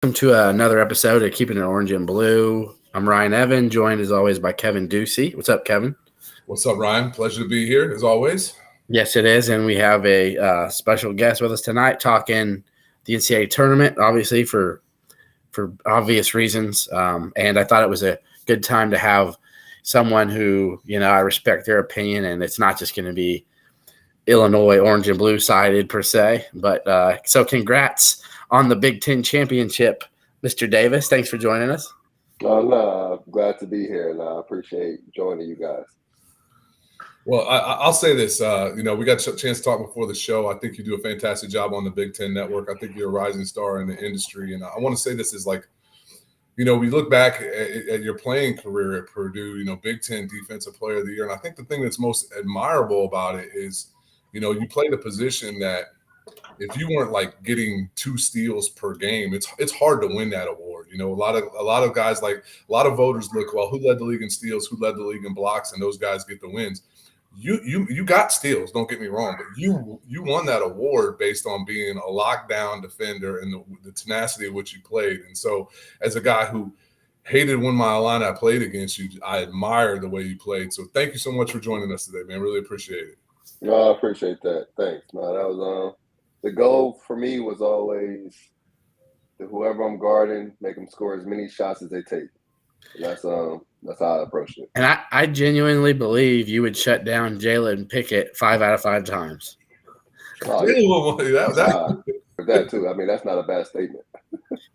Welcome to another episode of Keeping It Orange and Blue. I'm Ryan Evan, joined as always by Kevin Ducey. What's up, Kevin? What's up, Ryan? Pleasure to be here as always. Yes, it is, and we have a special guest with us tonight talking the NCAA tournament, obviously for obvious reasons. And I thought it was a good time to have someone who I respect their opinion, and it's not just going to be Illinois orange and blue sided per se. But so congrats on the Big Ten championship, Mr. Davis. Thanks for joining us. No, glad to be here, and I appreciate joining you guys. Well, I'll say this. We got a chance to talk before the show. I think you do a fantastic job on the Big Ten Network. I think you're a rising star in the industry. And I want to say this is like, we look back at your playing career at Purdue, Big Ten Defensive Player of the Year. And I think the thing that's most admirable about it is, you played a position that if you weren't like getting 2 steals per game, it's hard to win that award. A lot of guys, like a lot of voters look, well, who led the league in steals, who led the league in blocks, and those guys get the wins. You got steals, don't get me wrong, but you won that award based on being a lockdown defender and the tenacity of which you played. And so as a guy who hated when my Illini played against you, I admire the way you played. So thank you so much for joining us today, man. Really appreciate it. No, I appreciate that. Thanks. No, that was the goal for me was always to whoever I'm guarding, make them score as many shots as they take. And that's how I approached it. And I genuinely believe you would shut down Jalen Pickett 5 out of 5 times. That too. I mean, that's not a bad statement.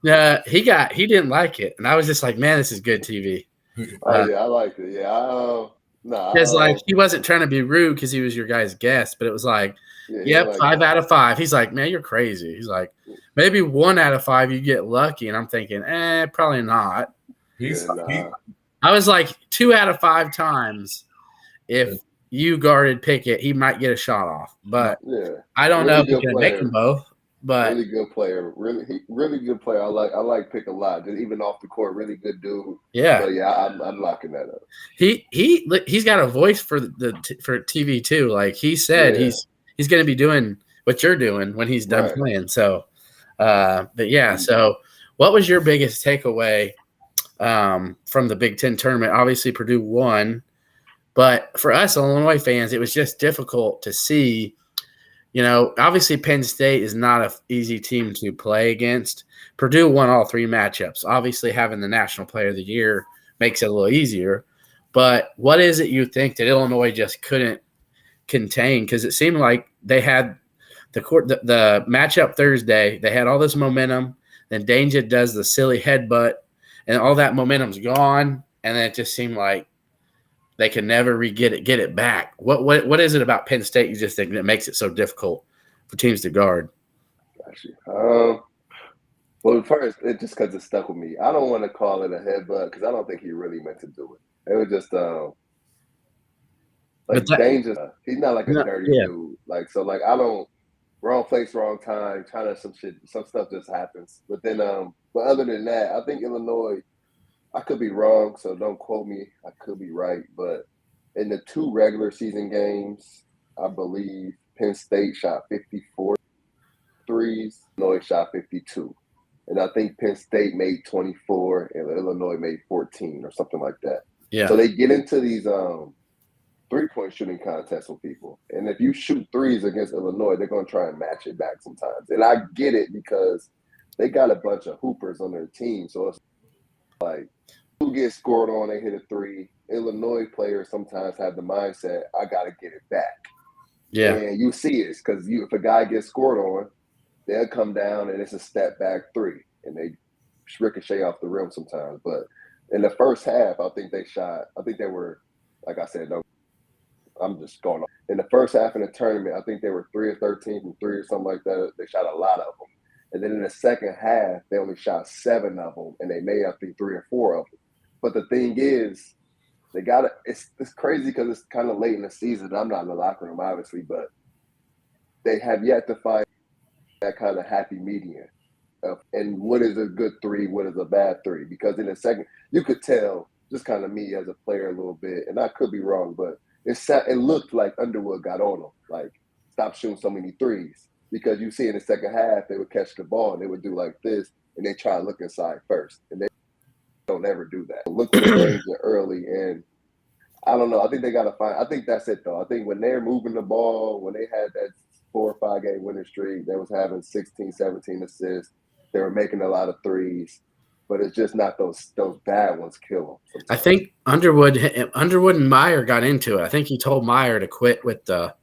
Yeah, he didn't like it, and I was just like, man, this is good TV. Yeah, I liked it. Yeah, because like he wasn't trying to be rude because he was your guy's guest, but it was like, yep, 5 out of 5. He's like, man, you're crazy. He's like, maybe 1 out of 5 you get lucky, and I'm thinking, probably not. I was like 2 out of 5 times. If you guarded Pickett, he might get a shot off, but I don't know if you can make them both. But really good player, really good player. I like Pick a lot. Just even off the court, really good dude. Yeah, so I'm locking that up. He's got a voice for TV too. Like he said, he's going to be doing what you're doing when he's done playing. So, but yeah. So, what was your biggest takeaway from the Big Ten tournament? Obviously, Purdue won, but for us Illinois fans, it was just difficult to see. Obviously Penn State is not an easy team to play against. Purdue won all 3 matchups. Obviously, having the National Player of the Year makes it a little easier. But what is it you think that Illinois just couldn't contain? Because it seemed like they had the matchup Thursday. They had all this momentum. Then Danger does the silly headbutt, and all that momentum's gone. And then it just seemed like they can never get it back. What is it about Penn State you just think that makes it so difficult for teams to guard? Well, first, it just because it stuck with me. I don't want to call it a headbutt because I don't think he really meant to do it. It was just dangerous. He's not like a dirty dude. I don't wrong place, wrong time. Some stuff just happens. But then, but other than that, I think Illinois. I could be wrong, so don't quote me. I could be right, but in the 2 regular season games, I believe Penn State shot 54 threes, Illinois shot 52. And I think Penn State made 24 and Illinois made 14 or something like that. Yeah. So they get into these 3-point shooting contests with people. And if you shoot threes against Illinois, they're going to try and match it back sometimes. And I get it because they got a bunch of hoopers on their team. So it's like, who gets scored on, they hit a 3. Illinois players sometimes have the mindset, I got to get it back. Yeah. And you see it because if a guy gets scored on, they'll come down and it's a step back 3. And they ricochet off the rim sometimes. But in the first half, I think they were, like I said, I'm just going on. In the first half in the tournament, I think they were 3 of 13 from 3 or something like that. They shot a lot of them. And then in the second half, they only shot 7 of them, and they made, I think, 3 or 4 of them. But the thing is, they got it. It's crazy because it's kind of late in the season. I'm not in the locker room, obviously, but they have yet to find that kind of happy median. And what is a good 3? What is a bad 3? Because in the second, you could tell, just kind of me as a player a little bit, and I could be wrong, but it looked like Underwood got on them. Like, stop shooting so many threes. Because you see in the second half, they would catch the ball and they would do like this. and they try to look inside first, and they don't ever do that. Look for the danger early, and I don't know. I think they got to find. I think that's it, though. I think when they're moving the ball, when they had that 4 or 5 game winning streak, they was having 16, 17 assists. They were making a lot of threes, but it's just not those bad ones kill them. I think Underwood and Meyer got into it. I think he told Meyer to quit with the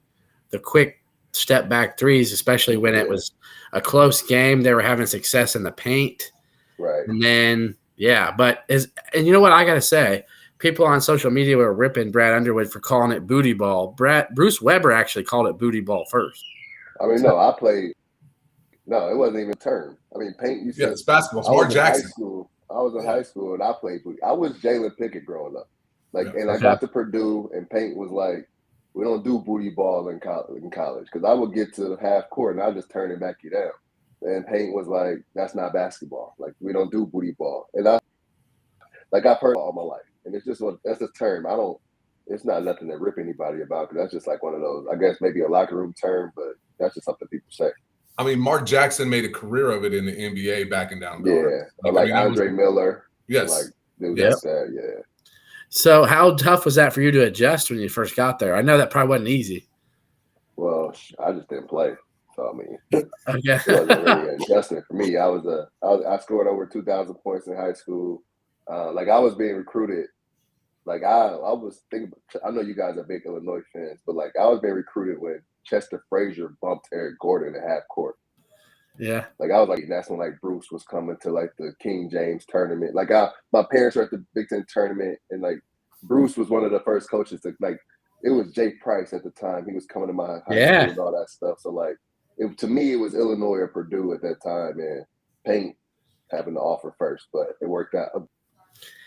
quick step back threes, especially when it was a close game. They were having success in the paint. Right. And then, and you know what I got to say? People on social media were ripping Brad Underwood for calling it booty ball. Bruce Weber actually called it booty ball first. I mean, no, I played. No, it wasn't even a term. I mean, paint. You said, it's basketball. Smart Jackson. I was in high school and I played booty. I was Jalen Pickett growing up. And I got to Purdue and paint was like, we don't do booty ball in college because I would get to half court and I just turn it back you down. And paint was like, that's not basketball. Like, we don't do booty ball. And I've heard it all my life. And it's just that's a term. It's not nothing to rip anybody about because that's just like one of those, I guess maybe a locker room term, but that's just something people say. I mean, Mark Jackson made a career of it in the NBA backing down guard. Yeah, Andre Miller. Yes. Like that, yeah. So how tough was that for you to adjust when you first got there? I know that probably wasn't easy. Well, I just didn't play. So, I mean, okay. It wasn't really an adjustment for me. I scored over 2,000 points in high school. I was being recruited. Like, I was thinking, I know you guys are big Illinois fans, but, like, I was being recruited when Chester Frazier bumped Eric Gordon at half court. Yeah. Like, I was like, that's when, like, Bruce was coming to, like, the King James tournament. Like, my parents were at the Big Ten tournament, and, like, Bruce was one of the first coaches to, like, it was Jake Price at the time. He was coming to my high school and all that stuff. So, like, to me, it was Illinois or Purdue at that time, and Paint having the offer first, but it worked out.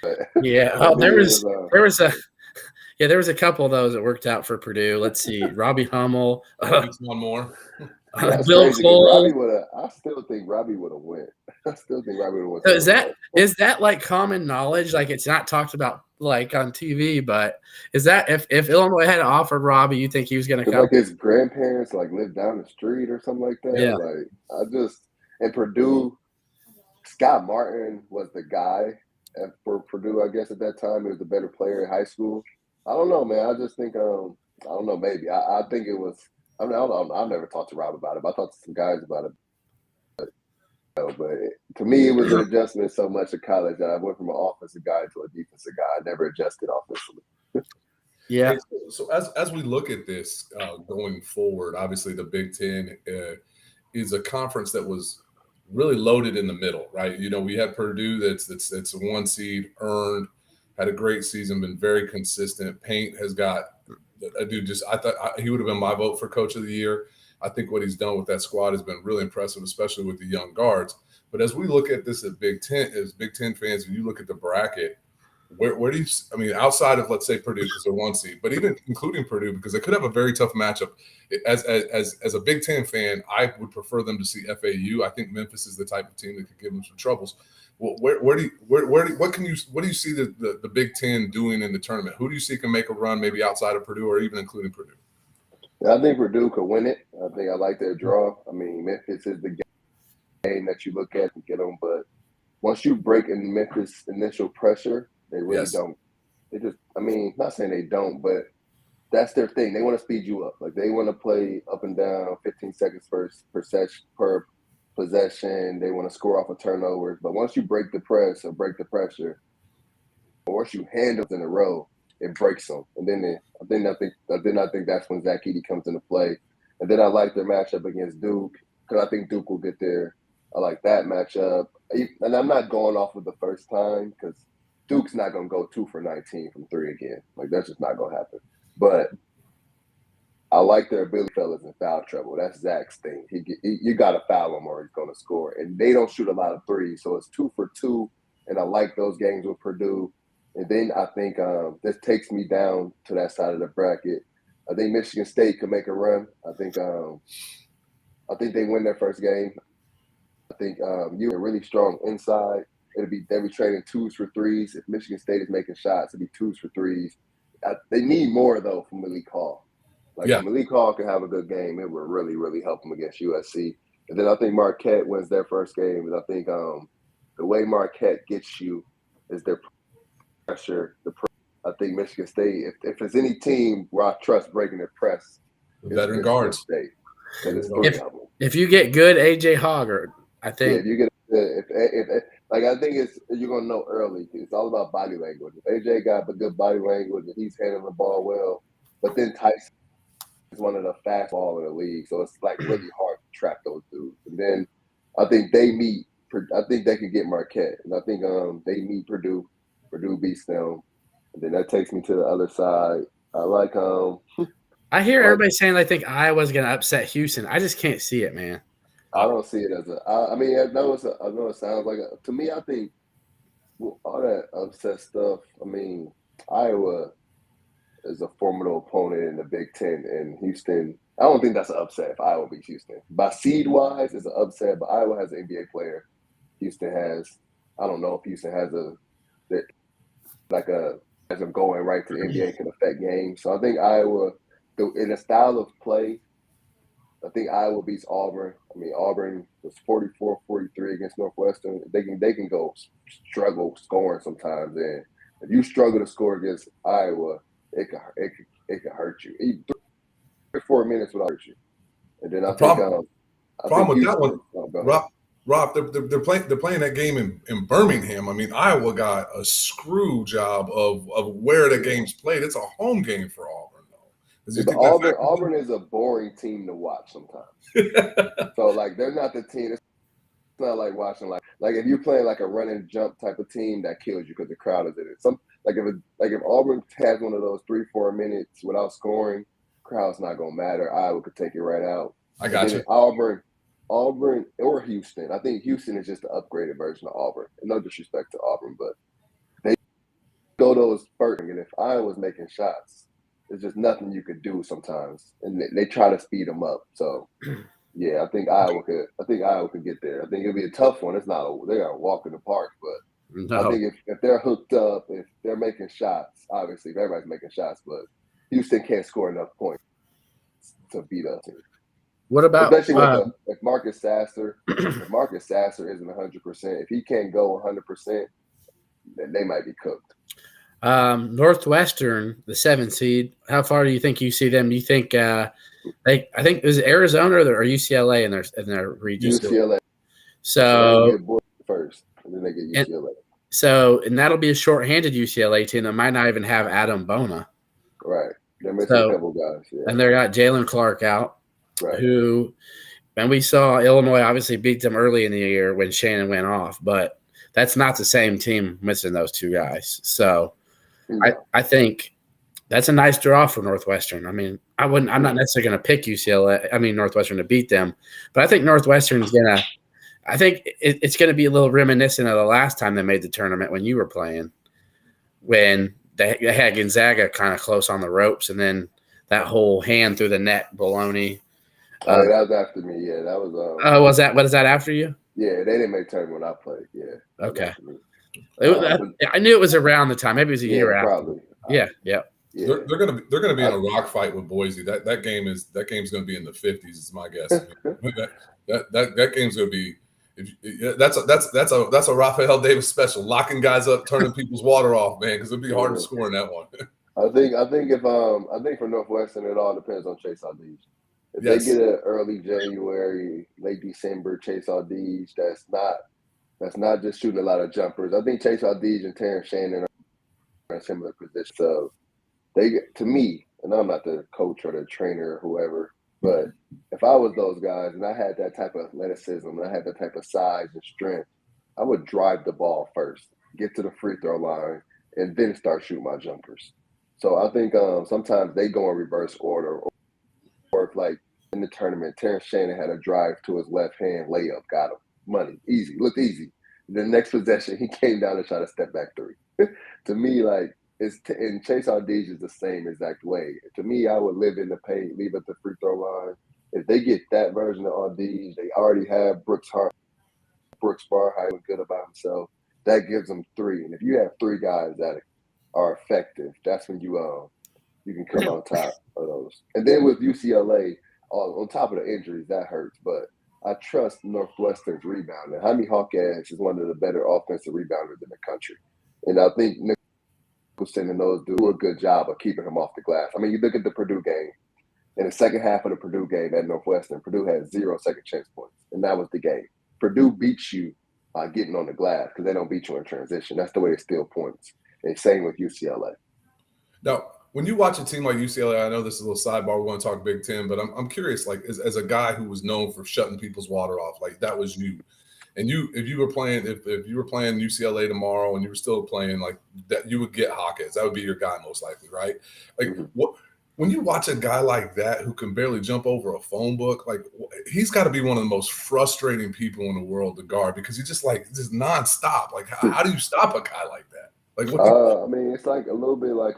But, there was a couple of those that worked out for Purdue. Let's see, Robbie Hummel, one more. Bill Cole. I still think Robbie would have went. So is that like common knowledge? Like, it's not talked about like on TV, but is that if Illinois had offered Robbie, you think he was going to come? Like his grandparents like lived down the street or something like that. Yeah. Like and Purdue, Scott Martin was the guy for Purdue. I guess at that time he was the better player in high school. I don't know, man. I just think I don't know. Maybe I think it was. I mean, I don't know. I've never talked to Rob about it, but I talked to some guys about it. But to me, it was an adjustment so much in college that I went from an offensive guy to a defensive guy. I never adjusted offensively. Yeah. So as we look at this going forward, obviously the Big Ten is a conference that was really loaded in the middle, right? You know, we had Purdue that's a 1 seed, earned, had a great season, been very consistent. Paint has got a dude. I thought he would have been my vote for Coach of the Year. I think what he's done with that squad has been really impressive, especially with the young guards. But as we look at this as Big Ten fans, and you look at the bracket, where do you – I mean, outside of, let's say, Purdue because they're 1 seed, but even including Purdue because they could have a very tough matchup. As a Big Ten fan, I would prefer them to see FAU. I think Memphis is the type of team that could give them some troubles. Well, what do you see the Big Ten doing in the tournament? Who do you see can make a run maybe outside of Purdue or even including Purdue? I think Purdue could win it. I think I like their draw. I mean, Memphis is the game that you look at and get them. But once you break in Memphis' initial pressure, they really don't. They just, I mean, not saying they don't, but that's their thing. They want to speed you up. Like, they want to play up and down 15 seconds per possession. They want to score off of turnovers. But once you break the press or break the pressure, or once you handle in a row, it breaks them. And then I think that's when Zach Edey comes into play. And then I like their matchup against Duke because I think Duke will get there. I like that matchup. And I'm not going off with the first time because Duke's not going to go 2 for 19 from 3 again. Like, that's just not going to happen. But I like their ability fellas in foul trouble. That's Zach's thing. You got to foul him or he's going to score. And they don't shoot a lot of threes, so it's 2 for 2. And I like those games with Purdue. And then I think this takes me down to that side of the bracket. I think Michigan State could make a run. I think they win their first game. I think you're really strong inside. They'll be trading 2s for 3s. If Michigan State is making shots, it'll be 2s for 3s. They need more though from Malik Hall. If Malik Hall can have a good game, it would really, really help them against USC. And then I think Marquette wins their first game. And I think the way Marquette gets you is their pressure. I think Michigan State, if there's any team where I trust breaking their press, veteran guards. State. If you get good AJ Hogger, I think. Yeah, if you get if like I think you're gonna know early. It's all about body language. If AJ got a good body language and he's handling the ball well, but then Tyson is one of the fast ball in the league, so it's like really hard to trap those dudes. And then I think they meet. I think they can get Marquette, and I think they meet Purdue. Purdue beats them, and then that takes me to the other side. I like I hear everybody saying they think Iowa's going to upset Houston. I just can't see it, man. I don't see it as I mean, I know it sounds like to me. I think all that upset stuff. I mean, Iowa is a formidable opponent in the Big Ten, and Houston. I don't think that's an upset if Iowa beats Houston. By seed wise, it's an upset, but Iowa has an NBA player. Houston has. I don't know if Houston has as them going right to the NBA can affect games. So I think Iowa, in a style of play, I think Iowa beats Auburn. I mean, Auburn was 44-43 against Northwestern. They can go struggle scoring sometimes. And if you struggle to score against Iowa, it can hurt you. Even 3 or 4 minutes will hurt you. And then problem with that one, Rob, they're playing that game in Birmingham. I mean, Iowa got a screw job of where the game's played. It's a home game for Auburn, though. Auburn is a boring team to watch sometimes. So like they're not the team. It's not like watching like if you're playing like a run and jump type of team that kills you because the crowd is in it. If Auburn has one of those 3-4 minutes without scoring, crowd's not gonna matter. Iowa could take it right out. I got you. Auburn or Houston. I think Houston is just an upgraded version of Auburn. And no disrespect to Auburn, but they go those first. And if Iowa's making shots, there's just nothing you could do sometimes. And they try to speed them up. So yeah, I think Iowa could get there. I think it'll be a tough one. It's not they're gonna walk in the park, but I think if they're hooked up, if they're making shots, obviously if everybody's making shots, but Houston can't score enough points to beat us. What about especially if Marcus Sasser? If Marcus Sasser isn't 100%, if he can't go 100%, then they might be cooked. Northwestern, the 7th seed. How far do you think you see them? Do you think I think is it Arizona or UCLA in their region? UCLA. So they get Boise first, and then they get UCLA. And that'll be a short-handed UCLA team that might not even have Adam Bona. Right. They're missing a couple guys. Yeah. And they got Jalen Clark out. Right. And we saw Illinois obviously beat them early in the year when Shannon went off, but that's not the same team missing those two guys. So I think that's a nice draw for Northwestern. I mean, I'm not necessarily going to pick Northwestern to beat them, but I think Northwestern's it's going to be a little reminiscent of the last time they made the tournament when you were playing, when they had Gonzaga kind of close on the ropes, and then that whole hand through the net baloney. That was after me. Yeah, that was. Was that after you? Yeah, they didn't make tournament when I played. Yeah. Okay. I knew it was around the time. Maybe it was a year after. Probably. Yeah. They're gonna be in a rock fight with Boise. That game's gonna be in the 50s. Is my guess. that game's gonna be. That's a Rapheal Davis special. Locking guys up, turning people's water off, man, because it'd be hard to score in that one. I think for Northwestern, it all depends on Chase Aldige. If they get an early January, late December Chase Aldige, that's not just shooting a lot of jumpers. I think Chase Aldige and Terrence Shannon are in similar positions. So to me, and I'm not the coach or the trainer or whoever, but if I was those guys and I had that type of athleticism and I had that type of size and strength, I would drive the ball first, get to the free throw line, and then start shooting my jumpers. So I think sometimes they go in reverse order, or if like in the tournament, Terrence Shannon had a drive to his left hand layup, got him money, easy, looked easy. The next possession, he came down and tried to step back three. To me, like and Chase Aldige is the same exact way. To me, I would live in the paint, leave at the free throw line. If they get that version of Aldige, they already have Brooks Barheimer good about himself. That gives them three, and if you have three guys that are effective, that's when you can come on top of those. And then with UCLA, on top of the injuries, that hurts. But I trust Northwestern's rebounding. Jaime Hawkins is one of the better offensive rebounders in the country. And I think Nicholson and those do a good job of keeping him off the glass. I mean, you look at the Purdue game. In the second half of the Purdue game at Northwestern, Purdue had 0 second chance points, and that was the game. Purdue beats you by getting on the glass because they don't beat you in transition. That's the way they steal points. And same with UCLA. Now, when you watch a team like UCLA, I know this is a little sidebar. We want to talk Big Ten, but I'm curious. Like, as a guy who was known for shutting people's water off, like that was you. And if you were playing UCLA tomorrow and you were still playing like that, you would get Hawkins. That would be your guy most likely, right? Like what? When you watch a guy like that who can barely jump over a phone book, like he's got to be one of the most frustrating people in the world to guard because he's just nonstop. Like, how do you stop a guy like that? Like, I mean, it's like a little bit like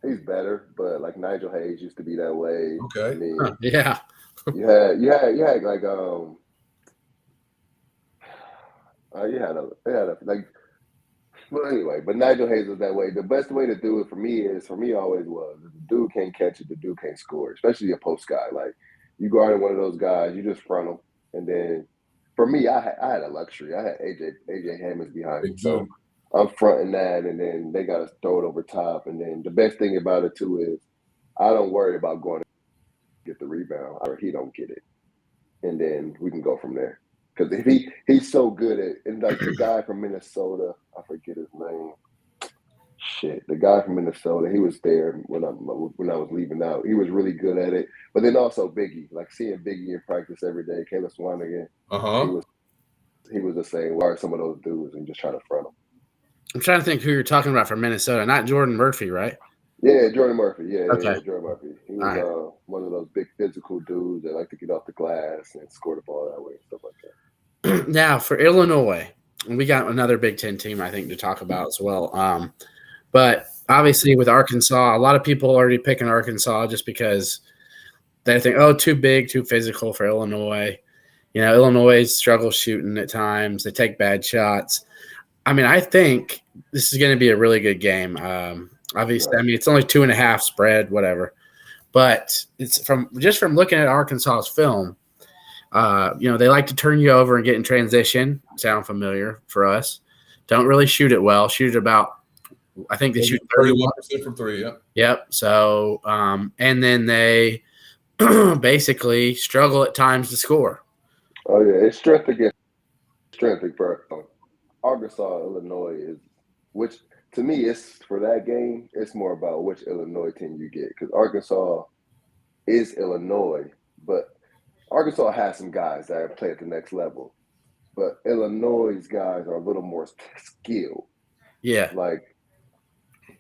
he's better, but like Nigel Hayes used to be that way. Okay. I mean, yeah. you had like Well, anyway, but Nigel Hayes was that way. The best way to do it for me always was, if the dude can't catch it, the dude can't score, especially a post guy. Like, you guarding one of those guys, you just front him. And then, for me, I had a luxury. I had AJ Hammons behind me. So I'm fronting that, and then they got to throw it over top. And then the best thing about it, too, is I don't worry about going to get the rebound, or he don't get it. And then we can go from there. Because if he's so good at, and like the guy from Minnesota, I forget his name. The guy from Minnesota, he was there when I was leaving out. He was really good at it. But then also Biggie, like seeing Biggie in practice every day, Caleb Swanigan, he was the same. Guard some of those dudes and just trying to front them. I'm trying to think who you're talking about from Minnesota, not Jordan Murphy, right? Yeah, Jordan Murphy. Yeah, okay. Yeah, Jordan Murphy. He was one of those big physical dudes that like to get off the glass and score the ball that way and stuff like that. Now, for Illinois, we got another Big Ten team, I think, to talk about as well. But obviously with Arkansas, a lot of people are already picking Arkansas just because they think, too big, too physical for Illinois. You know, Illinois struggles shooting at times. They take bad shots. I mean, I think this is going to be a really good game. Obviously, I mean, it's only 2.5 spread, whatever. But it's from looking at Arkansas's film, they like to turn you over and get in transition. Sound familiar for us. Don't really shoot it well. Shoot it about, I think they shoot 31% from 3, yeah. Yep. So, and then they basically struggle at times to score. Oh, yeah. It's strength against strength. For Arkansas, Illinois which to me, it's for that game, it's more about which Illinois team you get. Because Arkansas is Illinois, but Arkansas has some guys that play at the next level, but Illinois' guys are a little more skilled. Yeah. Like,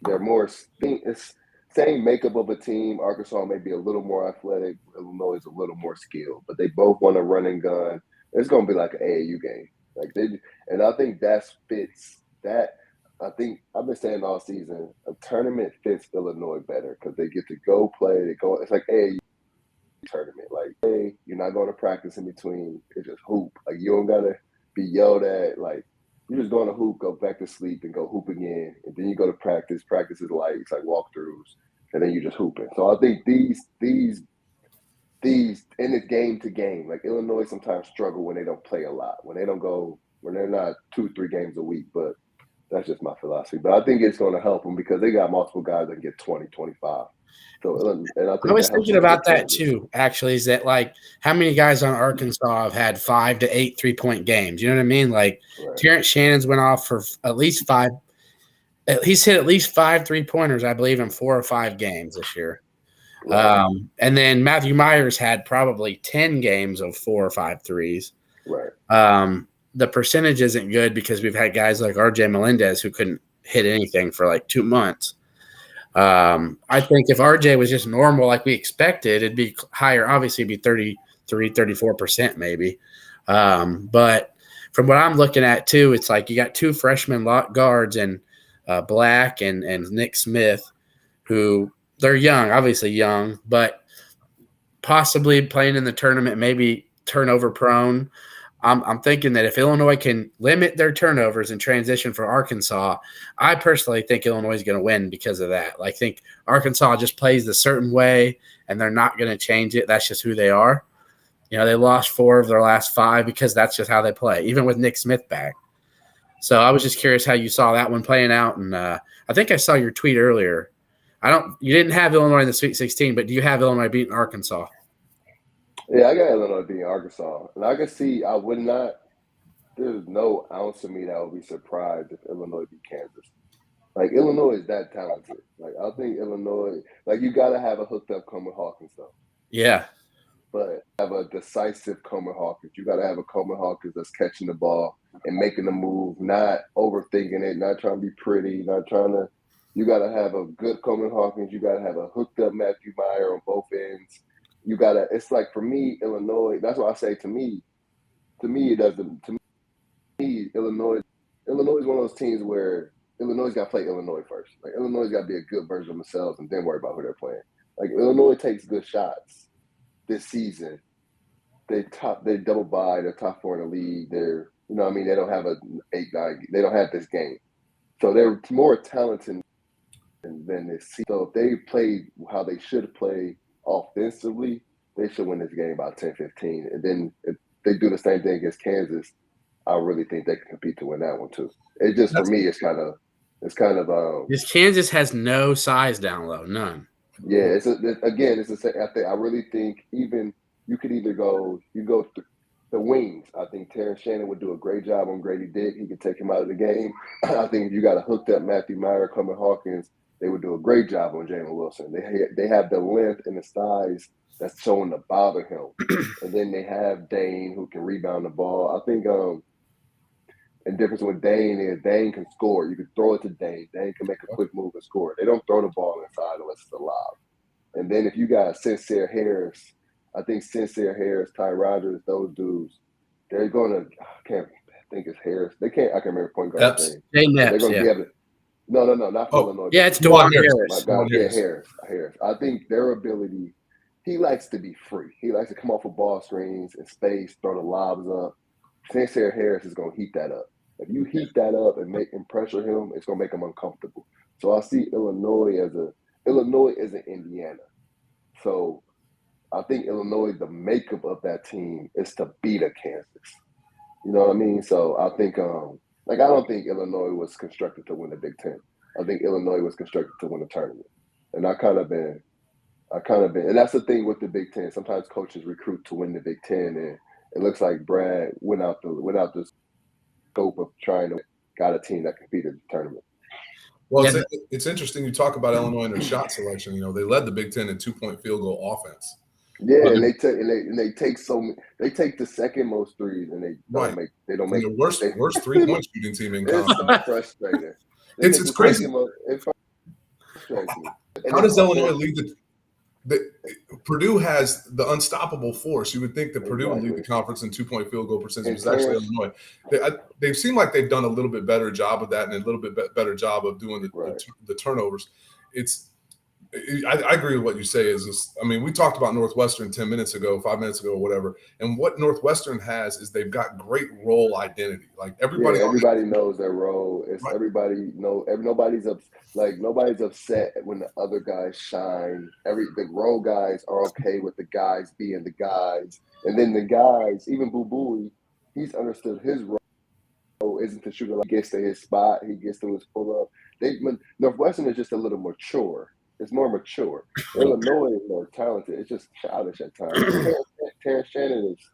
they're more – it's same makeup of a team. Arkansas may be a little more athletic. Illinois is a little more skilled, but they both want to run and gun. It's going to be like an AAU game. And I think that fits that. I think I've been saying all season, a tournament fits Illinois better because they get to go play. It's like AAU tournament. Like, hey, you're not going to practice in between. It's just hoop. Like, you don't gotta be yelled at. Like, you're just going to hoop, go back to sleep, and go hoop again. And then you go to practice. Practice is like, it's like walkthroughs, and then you just hooping. So I think these in it's game to game. Like, Illinois sometimes struggle when they don't play a lot, when they're not 2-3 games a week. But that's just my philosophy. But I think it's going to help them because they got multiple guys that can get 20, 25. So, and I was thinking about that too, actually, is that like how many guys on Arkansas have had 5 to 8 3-point games? You know what I mean? Like Terrence Shannon's went off for at least 5. He's hit at least 5 3-pointers, I believe, in 4 or 5 games this year. Right. And then Matthew Myers had probably 10 games of 4 or 5 threes. Right. The percentage isn't good because we've had guys like RJ Melendez who couldn't hit anything for like 2 months. I think if RJ was just normal like we expected, it'd be higher. Obviously, it'd be 34% maybe. But from what I'm looking at too, it's like you got 2 freshman guards and Black and Nick Smith, who they're young, obviously young, but possibly playing in the tournament, maybe turnover prone. I'm thinking that if Illinois can limit their turnovers and transition for Arkansas, I personally think Illinois is going to win because of that. I think Arkansas just plays a certain way, and they're not going to change it. That's just who they are. They lost 4 of their last 5 because that's just how they play, even with Nick Smith back. So I was just curious how you saw that one playing out. And I think I saw your tweet earlier. You didn't have Illinois in the Sweet 16, but do you have Illinois beating Arkansas? Yeah, I got Illinois beating Arkansas. And I can see I would not – there's no ounce of me that would be surprised if Illinois beat Kansas. Like, Illinois is that talented. Like, I think Illinois – like, you got to have a hooked-up Coleman Hawkins, though. Yeah. But have a decisive Coleman Hawkins. You got to have a Coleman Hawkins that's catching the ball and making the move, not overthinking it, not trying to be pretty, not trying to – you got to have a good Coleman Hawkins. You got to have a hooked-up Matthew Meyer on both ends. You got to – it's like, for me, Illinois – that's why I say to me, it doesn't – to me, Illinois is one of those teams where – Illinois got to play Illinois first. Like, Illinois got to be a good version of themselves and then worry about who they're playing. Like, Illinois takes good shots this season. They double bye. They're top 4 in the league. They're, they don't have an 8-9. They don't have this game. So they're more talented than this season. So if they play how they should play offensively, they should win this game by 10-15. And then if they do the same thing against Kansas, I really think they can compete to win that one too. It just, for me, it's kind of this Kansas has no size down low, none. Yeah, it's the same. I really think even you could either go the wings. I think Terrence Shannon would do a great job on Grady Dick. He could take him out of the game. I think if you got a hooked up Matthew Meyer, Coleman Hawkins, they would do a great job on Jalen Wilson. They have the length and the size that's showing to bother him. And then they have Dane who can rebound the ball. I think and difference with Dane is Dane can score. You can throw it to Dane. Dane can make a quick move and score. They don't throw the ball inside unless it's a lob. And then if you got Sincere Harris, I think Sincere Harris, Ty Rogers, those dudes, they're going to – I can't think it's Harris. I can't remember point guard's name. They're going to be able to – no, not for Illinois. Yeah, it's DeJuan Harris. My God, Harris. I think their ability – he likes to be free. He likes to come off of ball screens and space, throw the lobs up. Sincere Harris is going to heat that up. If you heat that up and pressure him, it's gonna make him uncomfortable. So I see Illinois as an Indiana. So I think Illinois, the makeup of that team is to beat a Kansas. You know what I mean? So I think I don't think Illinois was constructed to win the Big Ten. I think Illinois was constructed to win the tournament. And I kind of been, and that's the thing with the Big Ten. Sometimes coaches recruit to win the Big Ten, and it looks like Brad went out the scope of trying to got a team that competed in the tournament. Well, it's interesting you talk about Illinois and their shot selection. They led the Big Ten in 2-point field goal offense. Yeah, and they take the second most threes, and they don't make the worst 3-point shooting team in college. It's so frustrating. It's crazy. It's frustrating. How does Illinois lead Purdue has the unstoppable force. You would think that Purdue would lead the conference in 2-point field goal percentage. It's actually Illinois. They seem like they've done a little bit better job of that and a little bit better job of doing the turnovers. I agree with what you say. We talked about Northwestern 5 minutes ago, or whatever. And what Northwestern has is they've got great role identity. Like everybody knows their role. It's right. Everybody knows. Nobody's upset when the other guys shine. The role guys are okay with the guys being the guys, and then the guys, even Boo Booey, he's understood his role isn't to shoot it. Like he gets to his spot, he gets to his pull up. Northwestern is just a little mature. It's more mature. Illinois is more talented. It's just childish at times. Terrence Shannon is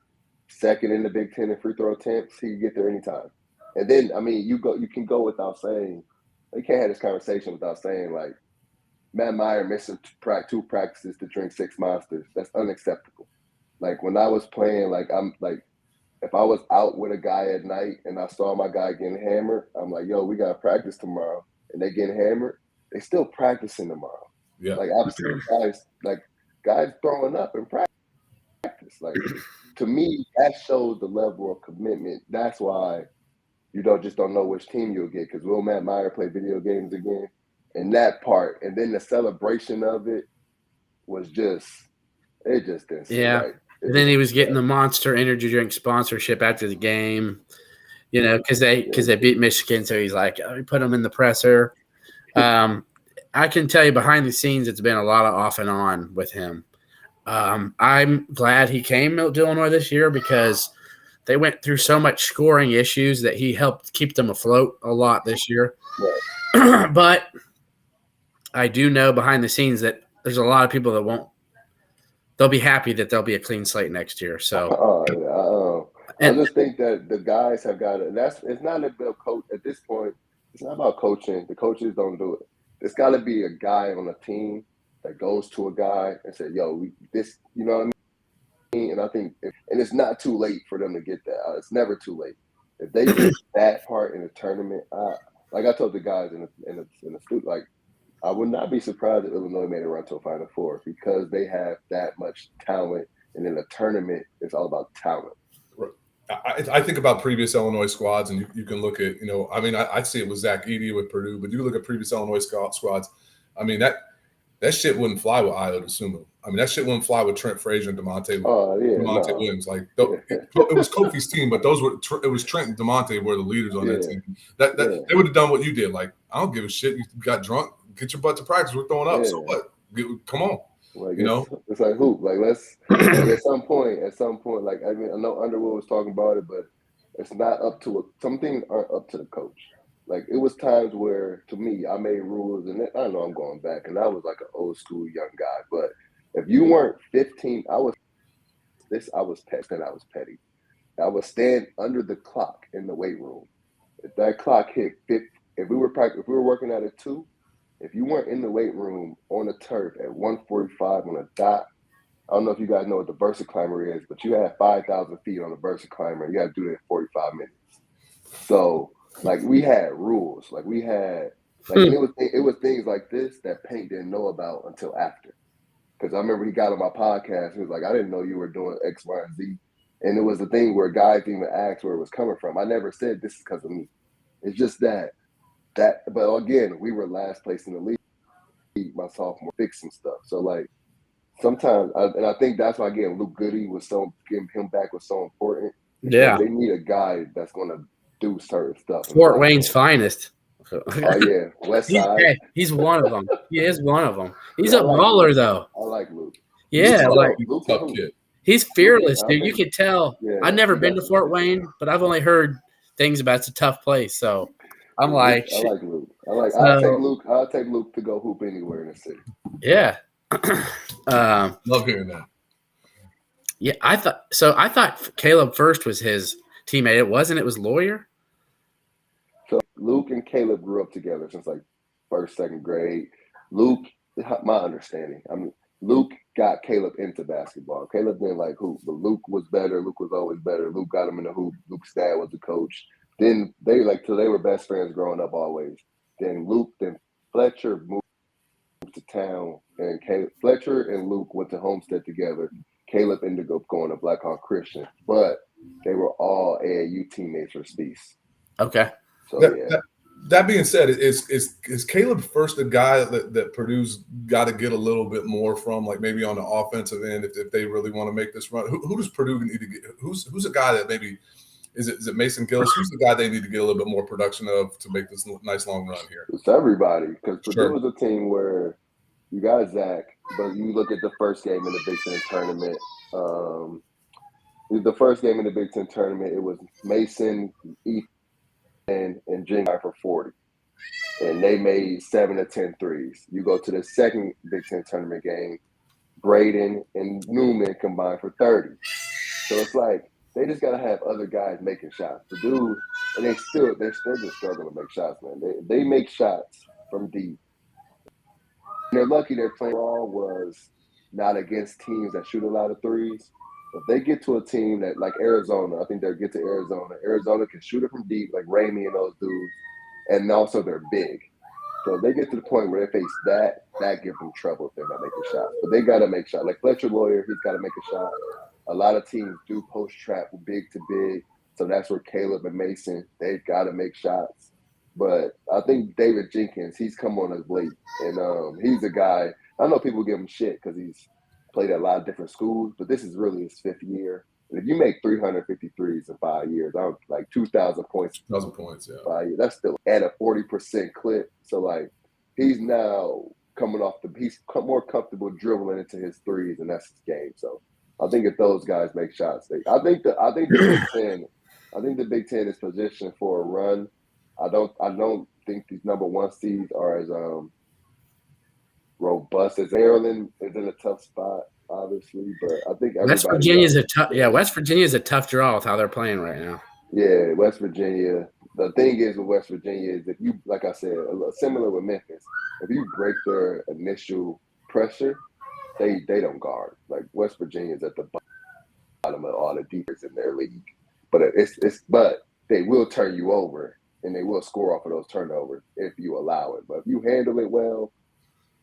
second in the Big Ten in free throw attempts. He can get there anytime. And then, you can go without saying, you can't have this conversation without saying, like, Matt Meyer missing 2 practices to drink 6 monsters. That's unacceptable. Like, when I was playing, if I was out with a guy at night and I saw my guy getting hammered, I'm like, yo, we got to practice tomorrow. And they getting hammered, they still practicing tomorrow. Yeah. Like, I've seen guys throwing up in practice. Like, to me, that shows the level of commitment. That's why you just don't know which team you'll get. Because will Matt Meyer play video games again? And that part, and then the celebration of it was it just didn't seem right. And then he was getting the Monster Energy drink sponsorship after the game, because they beat Michigan. So he's like, we put him in the presser. I can tell you behind the scenes, it's been a lot of off and on with him. I'm glad he came to Illinois this year because they went through so much scoring issues that he helped keep them afloat a lot this year. Right. But I do know behind the scenes that there's a lot of people that won't. They'll be happy that there'll be a clean slate next year. So, I just think that the guys have got it. It's not about coach at this point. It's not about coaching. The coaches don't do it. It's got to be a guy on a team that goes to a guy and says, "Yo, this," you know what I mean? And I think, and it's not too late for them to get that. It's never too late. If they get that part in the tournament, like I told the guys in the studio, like I would not be surprised if Illinois made a run to a Final Four because they have that much talent, and in the tournament, it's all about talent. I think about previous Illinois squads, and you can look at, I mean, I see it with Zach Edey with Purdue, but you look at previous Illinois squads. I mean, that shit wouldn't fly with Io DeSumo. I mean, that shit wouldn't fly with Trent Frazier and DeMonte Williams. Like it was Kofi's team, but it was Trent and DeMonte were the leaders on that team. They would have done what you did. Like, I don't give a shit. You got drunk, get your butt to practice. We're throwing up. So what? Come on. Like it's like hoop. Like let's at some point, like I mean, I know Underwood was talking about it, but it's not up to some things aren't up to the coach. Like it was times where, to me, I made rules, and I know I'm going back, and I was like an old school young guy. But if you weren't 15, I was petty. I would stand under the clock in the weight room. If that clock hit, if we were working at a 2. If you weren't in the weight room on the turf at 1:45 on a dot, I don't know if you guys know what the Versa Climber is, but you had 5,000 feet on the Versa Climber, and you got to do that in 45 minutes. So, like, we had rules. Like, we had, like, and it was things like this that Payne didn't know about until after. Because I remember he got on my podcast, he was like, I didn't know you were doing X, Y, and Z. And it was the thing where guys even asked where it was coming from. I never said this is because of me. It's just that, but again, we were last place in the league my sophomore, fixing stuff. So like sometimes, I think that's why again Luke Goody getting him back was so important. Yeah, they need a guy that's going to do certain stuff. Fort Wayne's finest. Oh yeah, West Side. He's one of them. He is one of them. He's a baller though. I like Luke. Yeah, Luke's tough kid. He's fearless, dude. You can tell. Yeah, I've never been to Fort Wayne, but I've only heard things about it's a tough place. So I'm like, I like Luke. I'll take Luke to go hoop anywhere in the city. Yeah. Love hearing that. Yeah, I thought Caleb First was his teammate. It wasn't. It was Lawyer. So Luke and Caleb grew up together since like first, second grade. Luke, my understanding, Luke got Caleb into basketball. Caleb didn't like hoop, but Luke was better. Luke was always better. Luke got him in the hoop. Luke's dad was the coach. Then they were best friends growing up always. Then Fletcher moved to town, and Fletcher and Luke went to Homestead together. Caleb ended up going to Blackhawk Christian, but they were all AAU teammates for Spieth. Okay. So that being said, is Caleb First the guy that Purdue's got to get a little bit more from, like maybe on the offensive end if they really want to make this run? Who does Purdue need to get? Who's a guy that maybe is it Mason Gillis? Who's the guy they need to get a little bit more production of to make this nice long run here? It's everybody, because Purdue was a team where you got Zach, but you look at the first game in the Big Ten tournament. The first game in the Big Ten tournament, it was Mason, Ethan, and Jingai for 40. And they made 7 of 10 threes. You go to the second Big Ten tournament game, Braden and Newman combined for 30. So it's like they just got to have other guys making shots. Purdue, and they're still just struggling to make shots, man. They make shots from deep. And they're lucky their playing ball was not against teams that shoot a lot of threes. If they get to a team that, like Arizona, I think they'll get to Arizona. Arizona can shoot it from deep, like Ramey and those dudes, and also they're big. So if they get to the point where they face that gives them trouble if they're not making shots. But they got to make shots. Like Fletcher Lawyer, he's got to make a shot. A lot of teams do post trap big to big. So that's where Caleb and Mason, they've got to make shots. But I think David Jenkins, he's come on as late. And he's a guy, I know people give him shit because he's played at a lot of different schools, but this is really his 5th year. And if you make 353s in 5 years, I don't like 2,000 points. 2,000 points, yeah. 5 years, that's still at a 40% clip. So like he's now he's more comfortable dribbling into his threes, and that's his game. So I think if those guys make shots, I think the Big Ten is positioned for a run. I don't think these number one seeds are as robust as Maryland is in a tough spot, obviously, but I think West Virginia's West Virginia's a tough draw with how they're playing right now. Yeah, West Virginia. The thing is with West Virginia is if you, like I said, similar with Memphis, if you break their initial pressure, they don't guard. Like West Virginia's at the bottom of all the defense in their league, but but they will turn you over and they will score off of those turnovers if you allow it. But if you handle it well,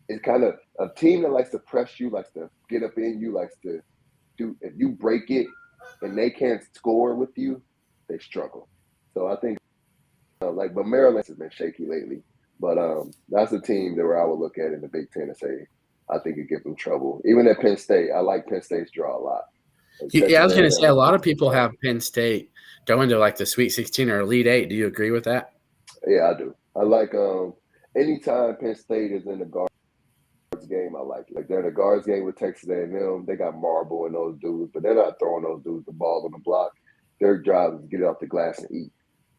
it's kind of a team that likes to press you, likes to get up in you, likes to do. If you break it and they can't score with you, they struggle. So I think, but Maryland has been shaky lately. But that's a team that where I would look at in the Big Ten and say, I think it gives them trouble. Even at Penn State, I like Penn State's draw a lot. Yeah, I was going to say a lot of people have Penn State going to like the Sweet 16 or Elite 8. Do you agree with that? Yeah, I do. I like anytime Penn State is in the guards game, I like it. Like they're in the guards game with Texas A&M. They got Marble and those dudes, but they're not throwing those dudes the ball on the block. Their job is to get it off the glass and eat.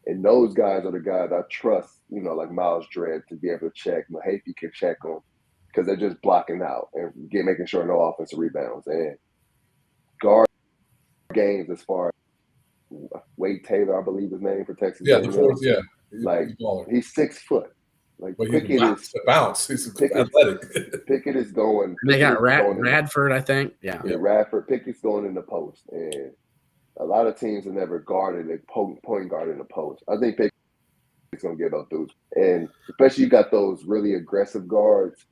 And those guys are the guys I trust, like Miles Dredd to be able to check. Mahafey can check them because they're just blocking out and making sure no offensive rebounds. And guard games as far as Wade Taylor, I believe his name for Texas. Yeah, the fourth, yeah. Like he's 6 foot. Like Pickett is a bounce. He's athletic. Pickett is going. And they got Radford, I think. Yeah, Radford. Pickett's going in the post, and a lot of teams have never guarded a point guard in the post. I think Pickett's going to get those dudes, and especially you got those really aggressive guards.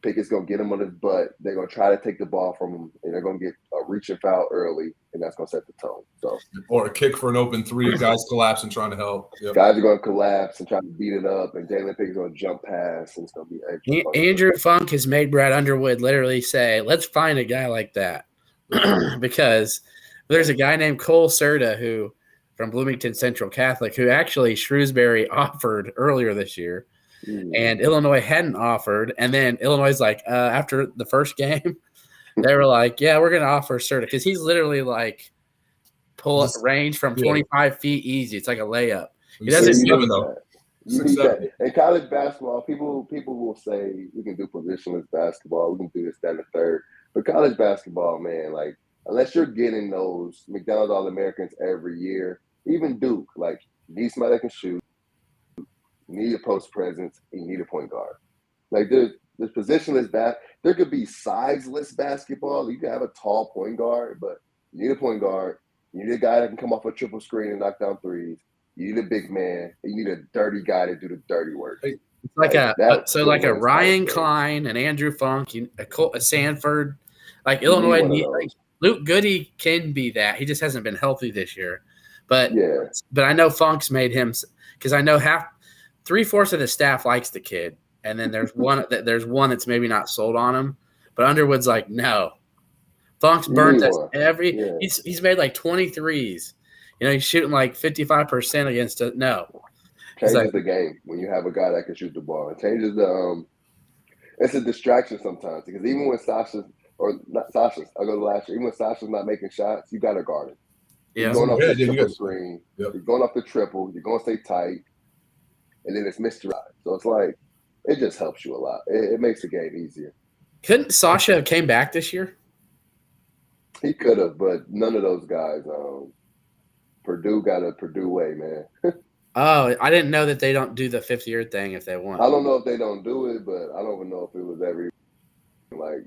Pickett's going to get them on his butt. They're going to try to take the ball from him, and they're going to get a reaching foul early, and that's going to set the tone. So, or a kick for an open three, guys collapsing trying to help. Yep. Guys are going to collapse and try to beat it up, and Jalen Pickett's going to jump past, and it's going to be Andrew Funk has made Brad Underwood literally say, "Let's find a guy like that," because there's a guy named Cole Serta who from Bloomington Central Catholic who actually Shrewsbury offered earlier this year. And Illinois hadn't offered. And then Illinois' like, after the first game, they were like, yeah, we're going to offer Serta. Because he's literally like pull up range from 25 feet easy. It's like a layup. He doesn't do that. You need that. In college basketball, people will say we can do positionless basketball. We can do this, that, and the third. But college basketball, man, like, unless you're getting those McDonald's All-Americans every year, even Duke, like, you need somebody that can shoot. You need a post presence. You need a point guard. Like there's positionless there could be sizeless basketball. You can have a tall point guard, but you need a point guard. You need a guy that can come off a triple screen and knock down threes. You need a big man. You need a dirty guy to do the dirty work. It's like a Ryan Klein, an Andrew Funk, a Sanford, like Illinois. Like Luke Goody can be that. He just hasn't been healthy this year. But I know Funk's made him because I know 3/4 of the staff likes the kid, and then there's one that's maybe not sold on him. But Underwood's like, no, Funk's burnt us every. Yeah. He's made like 23s. He's shooting like 55% against it. No, changes the game when you have a guy that can shoot the ball. It changes the. It's a distraction sometimes because even when I'll go to last year. Even when Sasha's not making shots, you got to guard him. Yeah, you're going off the triple screen. Yep. You're going off the triple. You're going to stay tight. And then it's misdirected. So it's like, it just helps you a lot. It makes the game easier. Couldn't Sasha have came back this year? He could have, but none of those guys. Purdue got a Purdue way, man. Oh, I didn't know that they don't do the 5th-year thing if they want. I don't know if they don't do it, but I don't even know if it was ever I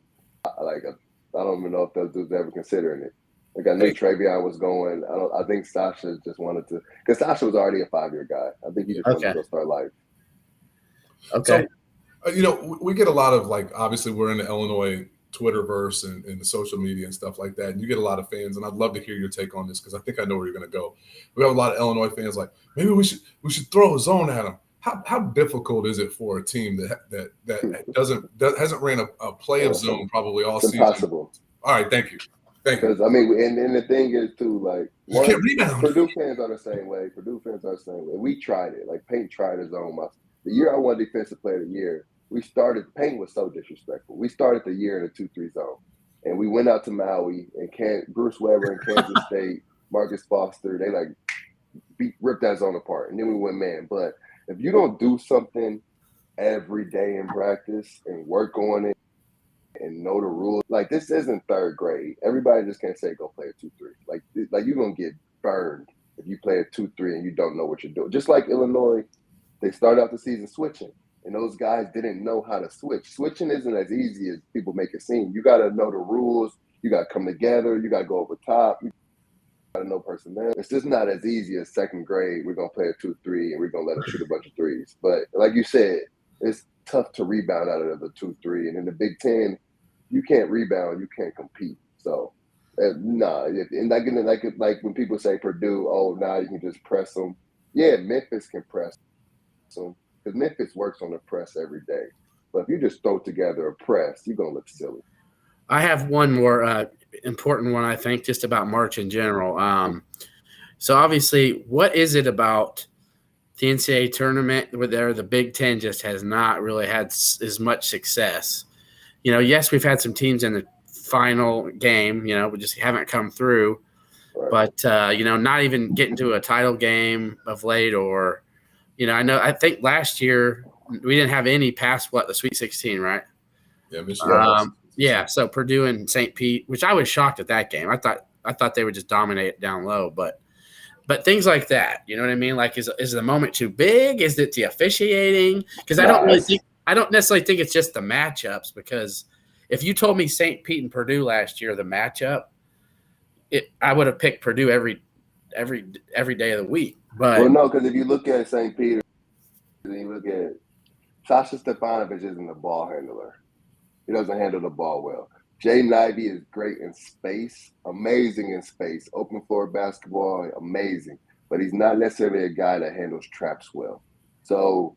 don't even know if those dudes ever considering it. Like I knew Travion was going. I think Sasha just wanted to, because Sasha was already a 5-year guy. I think he just wanted to go start life. Okay. So, we get a lot of obviously we're in the Illinois Twitterverse and the social media and stuff like that, and you get a lot of fans. And I'd love to hear your take on this because I think I know where you're going to go. We have a lot of Illinois fans like maybe we should throw a zone at them. How difficult is it for a team that hasn't ran a play of zone probably all season? Impossible. All right, thank you. Because and the thing is too, you can't rebound. Purdue fans are the same way. We tried it. Peyton tried his zone. The year I won Defensive Player of the Year, Payne was so disrespectful. We started the year in a 2-3 zone. And we went out to Maui and Bruce Weber and Kansas State, Marcus Foster, they like ripped that zone apart. And then we went man. But if you don't do something every day in practice and work on it and know the rules, like this isn't third grade. Everybody just can't say go play a 2-3. Like you're gonna get burned if you play a 2-3 and you don't know what you're doing. Just like Illinois, they started out the season switching. And those guys didn't know how to switch. Switching isn't as easy as people make it seem. You got to know the rules. You got to come together. You got to go over top. You got to know personnel. It's just not as easy as second grade. We're going to play a 2-3 and we're going to let them shoot a bunch of threes. But like you said, it's tough to rebound out of the 2-3. And in the Big Ten, you can't rebound. You can't compete. So, and like when people say Purdue, oh, now you can just press them. Yeah, Memphis can press them. Because Memphis works on the press every day. But if you just throw together a press, you're going to look silly. I have one more important one, I think, just about March in general. So, obviously, what is it about the NCAA tournament where the Big Ten just has not really had as much success? You know, yes, we've had some teams in the final game, you know, we just haven't come through. Right. But, you know, not even getting to a title game of late or – you know, I think last year we didn't have any past the Sweet 16, right? Yeah, Michigan. Yeah. So Purdue and St. Pete, which I was shocked at that game. I thought they would just dominate down low, but things like that, you know what I mean? Like, is the moment too big? Is it the officiating? Because I don't necessarily think it's just the matchups. Because if you told me St. Pete and Purdue last year, the matchup, I would have picked Purdue every day of the week. But well, no, because if you look at St. Peter, and you look at Sasha Stefanovic isn't a ball handler. He doesn't handle the ball well. Jay Ivey is great in space, amazing in space, open floor basketball, amazing. But he's not necessarily a guy that handles traps well. So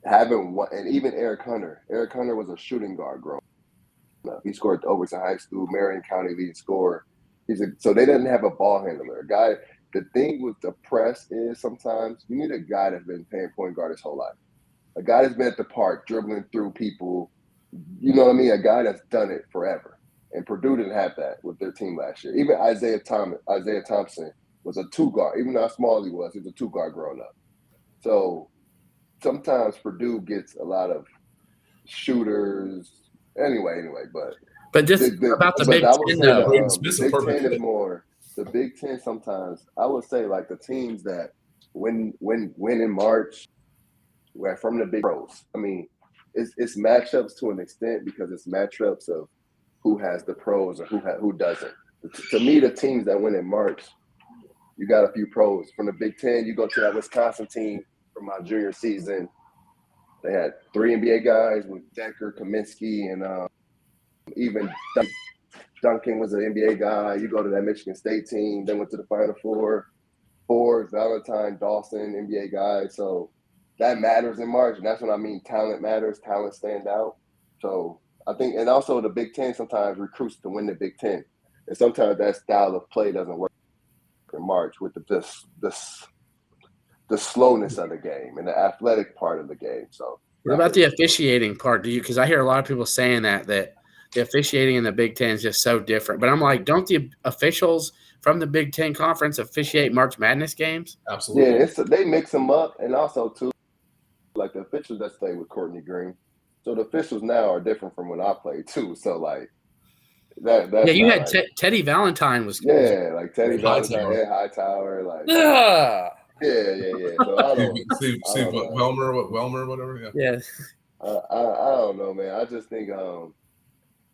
having one, and even Eric Hunter was a shooting guard growing up. He scored at Overton High School, Marion County leading scorer. So they didn't have a ball handler, a guy. The thing with the press is sometimes you need a guy that's been playing point guard his whole life. A guy that's been at the park dribbling through people, you know what I mean? A guy that's done it forever. And Purdue didn't have that with their team last year. Even Isaiah Thompson was a two-guard. Even though how small he was a two-guard growing up. So sometimes Purdue gets a lot of shooters. Anyway, but just about the Big Ten, though. The Big Ten is more – the Big Ten sometimes, I would say, like the teams that win in March, where from the big pros. I mean, it's matchups to an extent because it's matchups of who has the pros or who doesn't. To me, the teams that win in March, you got a few pros. From the Big Ten, you go to that Wisconsin team from my junior season. They had 3 NBA guys with Decker, Kaminsky, and even Duncan was an NBA guy. You go to that Michigan State team, then went to the Final Four. Ford, Valentine, Dawson, NBA guys. So that matters in March. And that's what I mean. Talent matters. Talent stand out. So I think, and also the Big Ten sometimes recruits to win the Big Ten. And sometimes that style of play doesn't work in March with the slowness of the game and the athletic part of the game. So what about the officiating part? Because I hear a lot of people saying that the officiating in the Big Ten is just so different. But I'm like, don't the officials from the Big Ten Conference officiate March Madness games? Absolutely. Yeah, they mix them up. And also, too, like the officials that stay with Courtney Green. So the officials now are different from when I played, too. So, like, that's yeah, you had like, Teddy Valentine was – yeah, like Teddy Valentine, Ed Hightower. Like, yeah. So I don't know. Welmer, whatever. Yeah. I don't know, man. I just think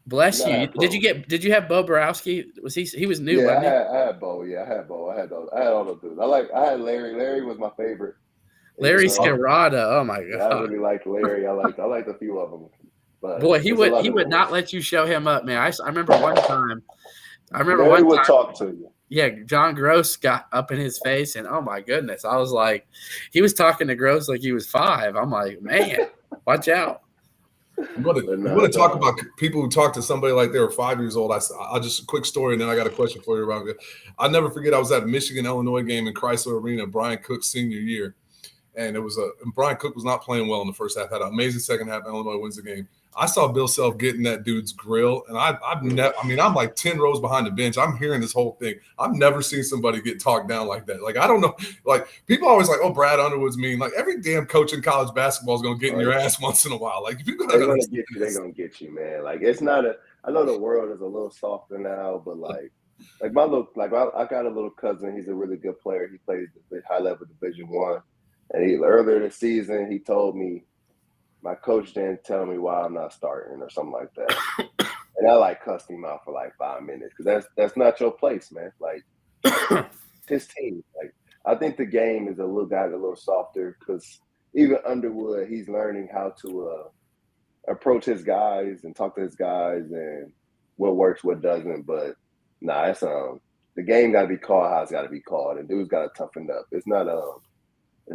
bless you. Did you have Bo Borowski? Was he was new? Yeah, I had Bo. Yeah, I had Bo. I had all those dudes. I had Larry. Larry was my favorite. Larry Scarrata. Oh my god. Yeah, I really liked Larry. I liked a few of them. But boy, he would not let you show him up, man. I remember one time. Larry would talk to you. Yeah, John Gross got up in his face, and oh my goodness, I was like, he was talking to Gross like he was 5. I'm like, man, watch out. I'm going to talk about people who talk to somebody like they were 5 years old. I'll just a quick story, and then I got a question for you about it. I'll never forget. I was at a Michigan-Illinois game in Chrysler Arena, Brian Cook's senior year, and and Brian Cook was not playing well in the first half. Had an amazing second half. Illinois wins the game. I saw Bill Self getting that dude's grill, and I'm like 10 rows behind the bench. I'm hearing this whole thing. I've never seen somebody get talked down like that. Like, I don't know. Like, people always like, oh, Brad Underwood's mean. Like, every damn coach in college basketball is going to get in your ass once in a while. Like, they're going to get you. They're going to get you, man. Like, it's not I know the world is a little softer now, but I got a little cousin. He's a really good player. He played at high level Division I, and earlier this season he told me, my coach didn't tell me why I'm not starting or something like that. And I cussed him out for 5 minutes because that's not your place, man. Like, his team. Like, I think the game is a little softer because even Underwood, he's learning how to approach his guys and talk to his guys and what works, what doesn't. But it's the game got to be called how it's got to be called, and dudes got to toughen up. It's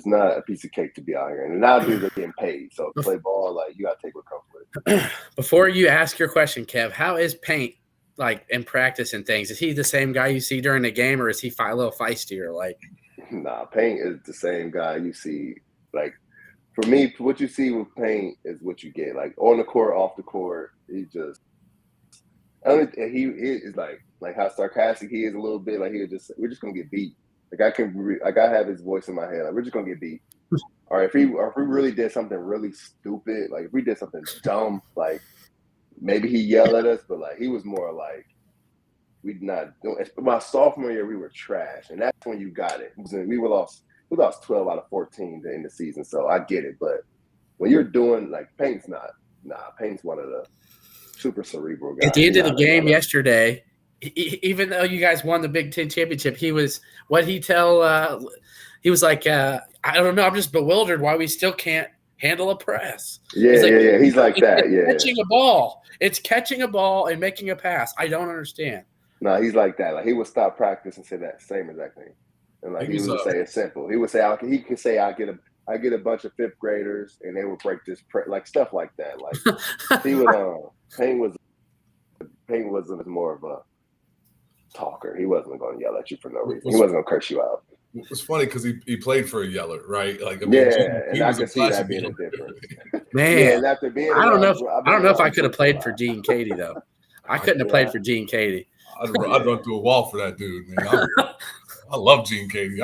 not a piece of cake to be out here. And now dudes are getting paid. So to play ball, you got to take what comes with it. Before you ask your question, Kev, how is Paint in practice and things? Is he the same guy you see during the game, or is he a little feistier? Nah, Paint is the same guy you see. For me, what you see with Paint is what you get. On the court, off the court, he just – he is like how sarcastic he is a little bit. We're just going to get beat. I have his voice in my head. We're just gonna get beat. Or if we really did something really stupid, if we did something dumb, maybe he yelled at us, but he was more we not doing. My sophomore year, we were trash, and that's when you got it. We lost 12 out of 14 to end the season, so I get it. But when you're doing Paint's Paint's one of the super cerebral guys. At the end of the game yesterday. Even though you guys won the Big Ten championship, he was I don't know, I'm just bewildered why we still can't handle a press. Yeah, he's like that. Yeah, catching a ball. It's catching a ball and making a pass. I don't understand. No, he's like that. He would stop practice and say that same exact thing. And he would say it's simple. He would say he could say I get a bunch of fifth graders and they would break this stuff like that. He would Paint was more of a talker. He wasn't going to yell at you for no reason. He wasn't going to curse you out. It's funny because he played for a yeller, right? And I can see that being a difference. Man, and after being I don't know if I could have played for Gene Katie though. I couldn't have played for Gene Katie. I'd run through a wall for that dude, man. I love Gene Katie. He's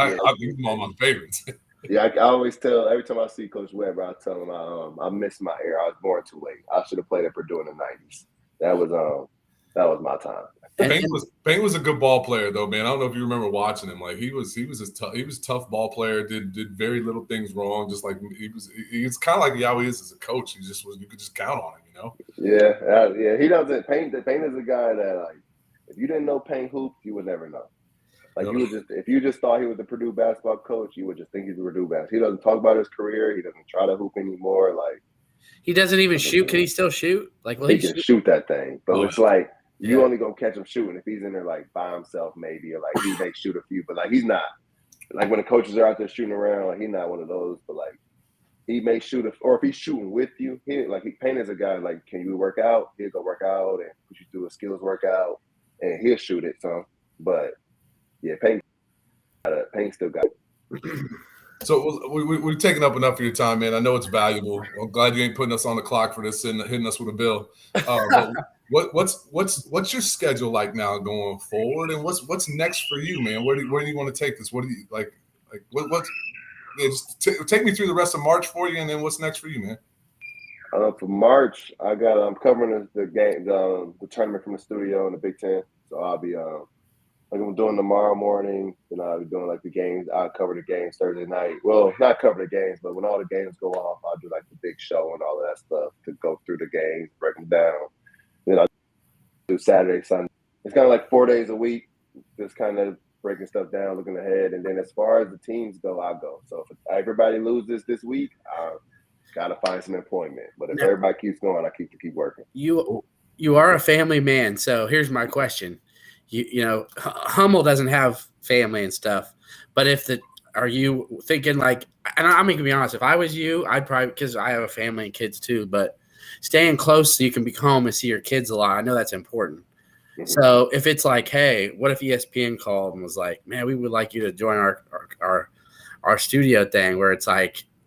one of my favorites. Yeah, I always tell every time I see Coach Weber, I tell him I missed my era. I was born too late. I should have played at Purdue in the '90s. That was my time. Paint was a good ball player though, man. I don't know if you remember watching him. He was a tough ball player. Did very little things wrong. Just he's kind of like Yao is as a coach. You could just count on him, you know. Yeah. He doesn't. Paint is a guy that if you didn't know Paint hoop, you would never know. If you just thought he was the Purdue basketball coach, you would just think he's a Purdue basketball. He doesn't talk about his career. He doesn't try to hoop anymore. He doesn't even shoot. Can he still shoot? He can shoot that thing, but it's you only gonna catch him shooting if he's in there by himself, maybe, or he may shoot a few, but he's not. When the coaches are out there shooting around, he's not one of those. But he may shoot, or if he's shooting with you, he Paint is a guy can you work out? He'll go work out and put you through a skills workout, and he'll shoot it some. But yeah, Paint still got it. So we've taken up enough of your time, man. I know it's valuable. I'm glad you ain't putting us on the clock for this and hitting us with a bill. But what's your schedule like now going forward, and what's next for you, man? Where do you want to take this? What do you like? Just take me through the rest of March for you, and then what's next for you, man? For March, I'm covering the game, the tournament from the studio in the Big Ten. So I'll be I'm doing tomorrow morning, and I'll be doing the games. I'll cover the games Thursday night. Well, not cover the games, but when all the games go off, I'll do the big show and all of that stuff to go through the games, break them down. Then I'll do Saturday, Sunday. It's kind of 4 days a week, just kind of breaking stuff down, looking ahead. And then as far as the teams go, I'll go. So if everybody loses this week, I got to find some employment. But if everybody keeps going, I keep working. You are a family man, so here's my question. You know, Hummel doesn't have family and stuff, but are you thinking and I'm going to be honest, if I was you, I'd probably, because I have a family and kids too, but staying close so you can be home and see your kids a lot, I know that's important. Mm-hmm. So if it's hey, what if ESPN called and was man, we would like you to join our studio thing where it's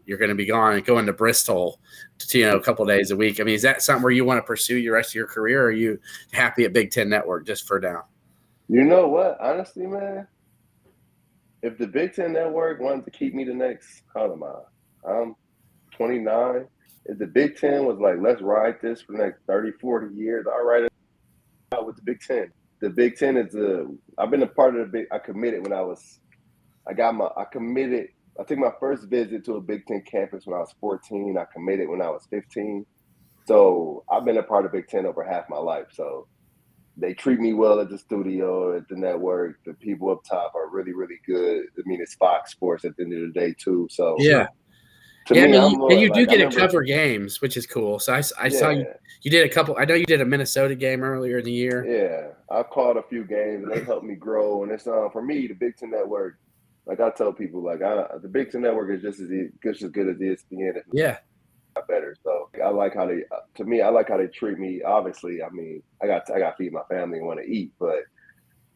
you're going to be gone and going to Bristol to, a couple of days a week. I mean, is that something where you want to pursue your rest of your career, or are you happy at Big Ten Network just for now? You know what? Honestly, man, if the Big Ten Network wanted to keep me the next, how old am I? I'm 29. If the Big Ten was like, let's ride this for the next 30, 40 years, I'll ride it out with the Big Ten. The Big Ten is I've been a part of I committed when I committed. I took my first visit to a Big Ten campus when I was 14. I committed when I was 15. So I've been a part of Big Ten over half my life. So they treat me well at the studio, at the network. The people up top are really, really good. I mean, it's Fox Sports at the end of the day too. So yeah. To me, and you do get to cover games, which is cool. So I saw you did a couple. I know you did a Minnesota game earlier in the year. Yeah, I've called a few games, and they helped me grow. And it's for me, the Big Ten Network. Like I tell people, the Big Ten Network is just as good as ESPN. Yeah, not better. So I like how I like how they treat me. Obviously, I mean, I got to feed my family and want to eat, but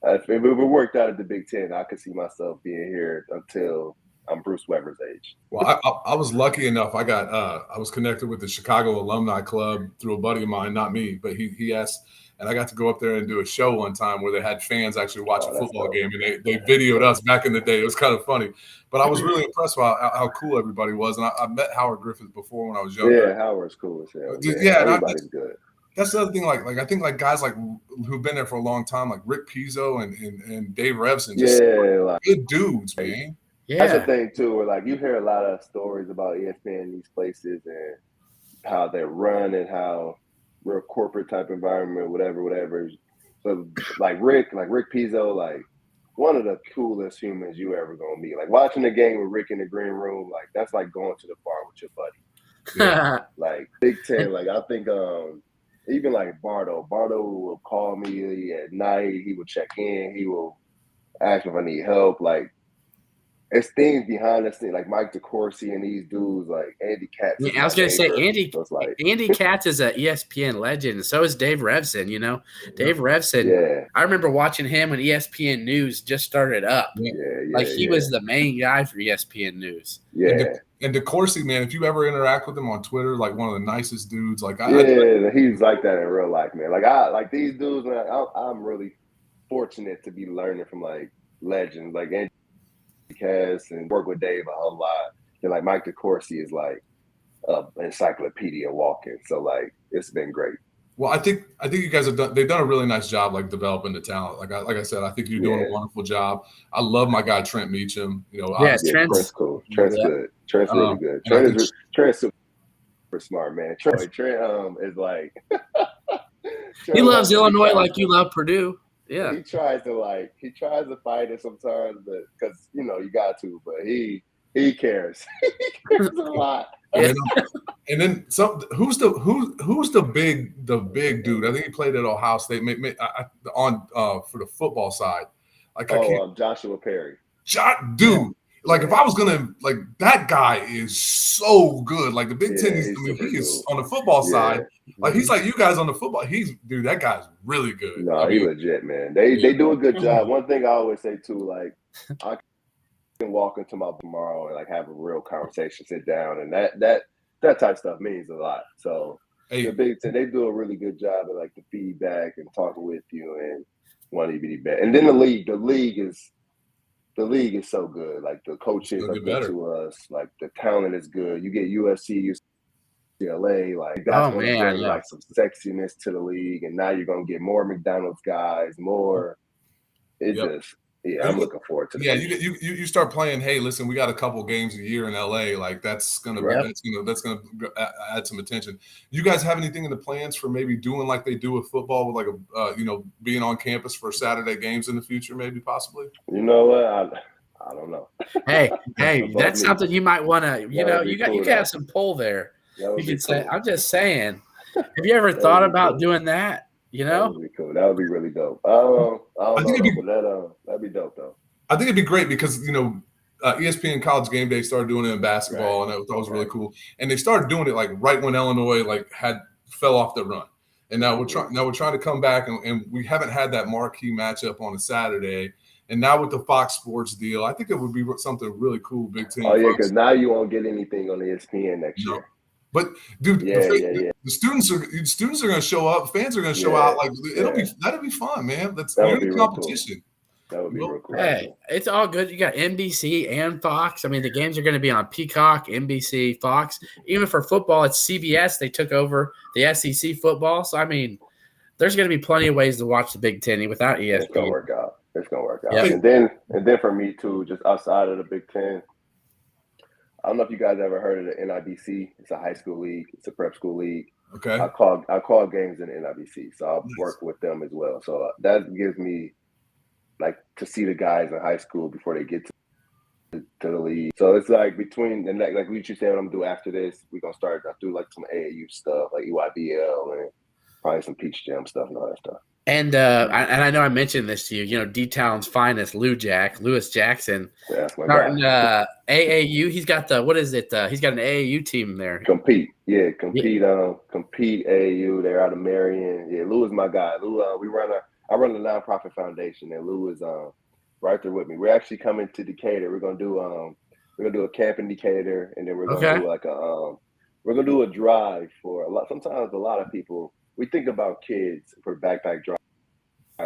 if it worked out at the Big Ten, I could see myself being here until I'm Bruce Weber's age. Well, I was lucky enough. I was connected with the Chicago Alumni Club through a buddy of mine, not me, but he asked, and I got to go up there and do a show one time where they had fans actually watch a football game, and they videoed us back in the day. It was kind of funny, but I was really impressed by how cool everybody was. And I met Howard Griffith before when I was younger. Yeah, Howard's cool as hell. Yeah, everybody's good. That's the other thing. Like I think like guys like who've been there for a long time, like Rick Pizzo and Dave Revson, just good dudes, man. Yeah. That's the thing too, where like you hear a lot of stories about ESPN in these places and how they're run and how we're a corporate type environment, whatever. So like Rick Pizzo, like one of the coolest humans you ever gonna meet. Like watching the game with Rick in the green room, like that's like going to the bar with your buddy. Yeah. Like Big Ten, like I think even like Bardo will call me at night, he will check in, he will ask if I need help, like it's things behind the scene, like Mike DeCourcy and these dudes, like Andy Katz. Yeah, I was going to say Andy Katz is an ESPN legend, and so is Dave Revson. Dave Revson. I remember watching him when ESPN News just started up. He was the main guy for ESPN News. Yeah. And DeCourcy, man, if you ever interact with him on Twitter, like one of the nicest dudes. Like he's like that in real life, man. Like these dudes, man. I'm really fortunate to be learning from like legends, like Andy Katz, and work with Dave a whole lot. And like Mike DeCourcy is like an encyclopedia walking. So like it's been great. Well, I think you guys they've done a really nice job like developing the talent. Like I said, I think you're doing a wonderful job. I love my guy Trent Meacham. Trent's cool. Trent's good. Trent's really good. Trent's super smart, man. Trent is like he loves Illinois like you love Purdue. Yeah, he tries to fight it sometimes, but because you got to, but he cares. He cares a lot. And then some. Who's the big dude? I think he played at Ohio State. For the football side, Joshua Perry. Dude. Like if I was gonna that guy is so good. Like the Big Ten, he is on the football side. Like he's like you guys on the football. That guy's really good. No, he's legit, man. They do a good job. One thing I always say too, like I can walk into my tomorrow and like have a real conversation, sit down, and that type of stuff means a lot. So the Big Ten, they do a really good job of like the feedback and talking with you and wanting to be better. And then the league is so good. Like the coaches are good to us. Like the talent is good. You get USC, UCLA. Like that's going to bring like some sexiness to the league. And now you're going to get more McDonald's guys, more. I'm looking forward to. Yeah, you start playing. Hey, listen, we got a couple games a year in LA. Like that's gonna add some attention. You guys have anything in the plans for maybe doing like they do with football, with like being on campus for Saturday games in the future, maybe possibly? You know what? I don't know. Hey, that's something you might want to. You got to have some pull there. You can say, I'm just saying. Have you ever thought about doing that? That would be cool. That would be really dope. That'd be dope though. I think it'd be great because ESPN College Game Day started doing it in basketball, and I thought it was really cool. And they started doing it like right when Illinois fell off the run. And now we're trying to come back, and we haven't had that marquee matchup on a Saturday. And now with the Fox Sports deal, I think it would be something really cool, Big Ten. Oh, yeah, because now you won't get anything on ESPN next year. But dude, the students are going to show up. Fans are going to show out. Like that'll be fun, man. You're in competition. That would be real cool. Hey, it's all good. You got NBC and Fox. I mean, the games are going to be on Peacock, NBC, Fox. Even for football, it's CBS. They took over the SEC football. So I mean, there's going to be plenty of ways to watch the Big Ten without ESPN. It's going to work out. Yep. And then for me too, just outside of the Big Ten, I don't know if you guys ever heard of the NIBC. It's a high school league. It's a prep school league. Okay. I call games in the NIBC, so I'll work with them as well. So that gives me like to see the guys in high school before they get to the league. So it's like between the next, like what you said, what I'm gonna do after this, we're gonna start do like some AAU stuff, like EYBL and probably some Peach Jam stuff and all that stuff. And I know I mentioned this to you. You know, D-Town's finest, Lewis Jackson, starting AAU. He's got he's got an AAU team there. Compete AAU. They're out of Marion. Yeah, Lou is my guy. Lou, I run a nonprofit foundation, and Lou is right there with me. We're actually coming to Decatur. We're gonna do a camp in Decatur, and then we're gonna do like we're gonna do a drive for a lot. Sometimes a lot of people, we think about kids for backpack drives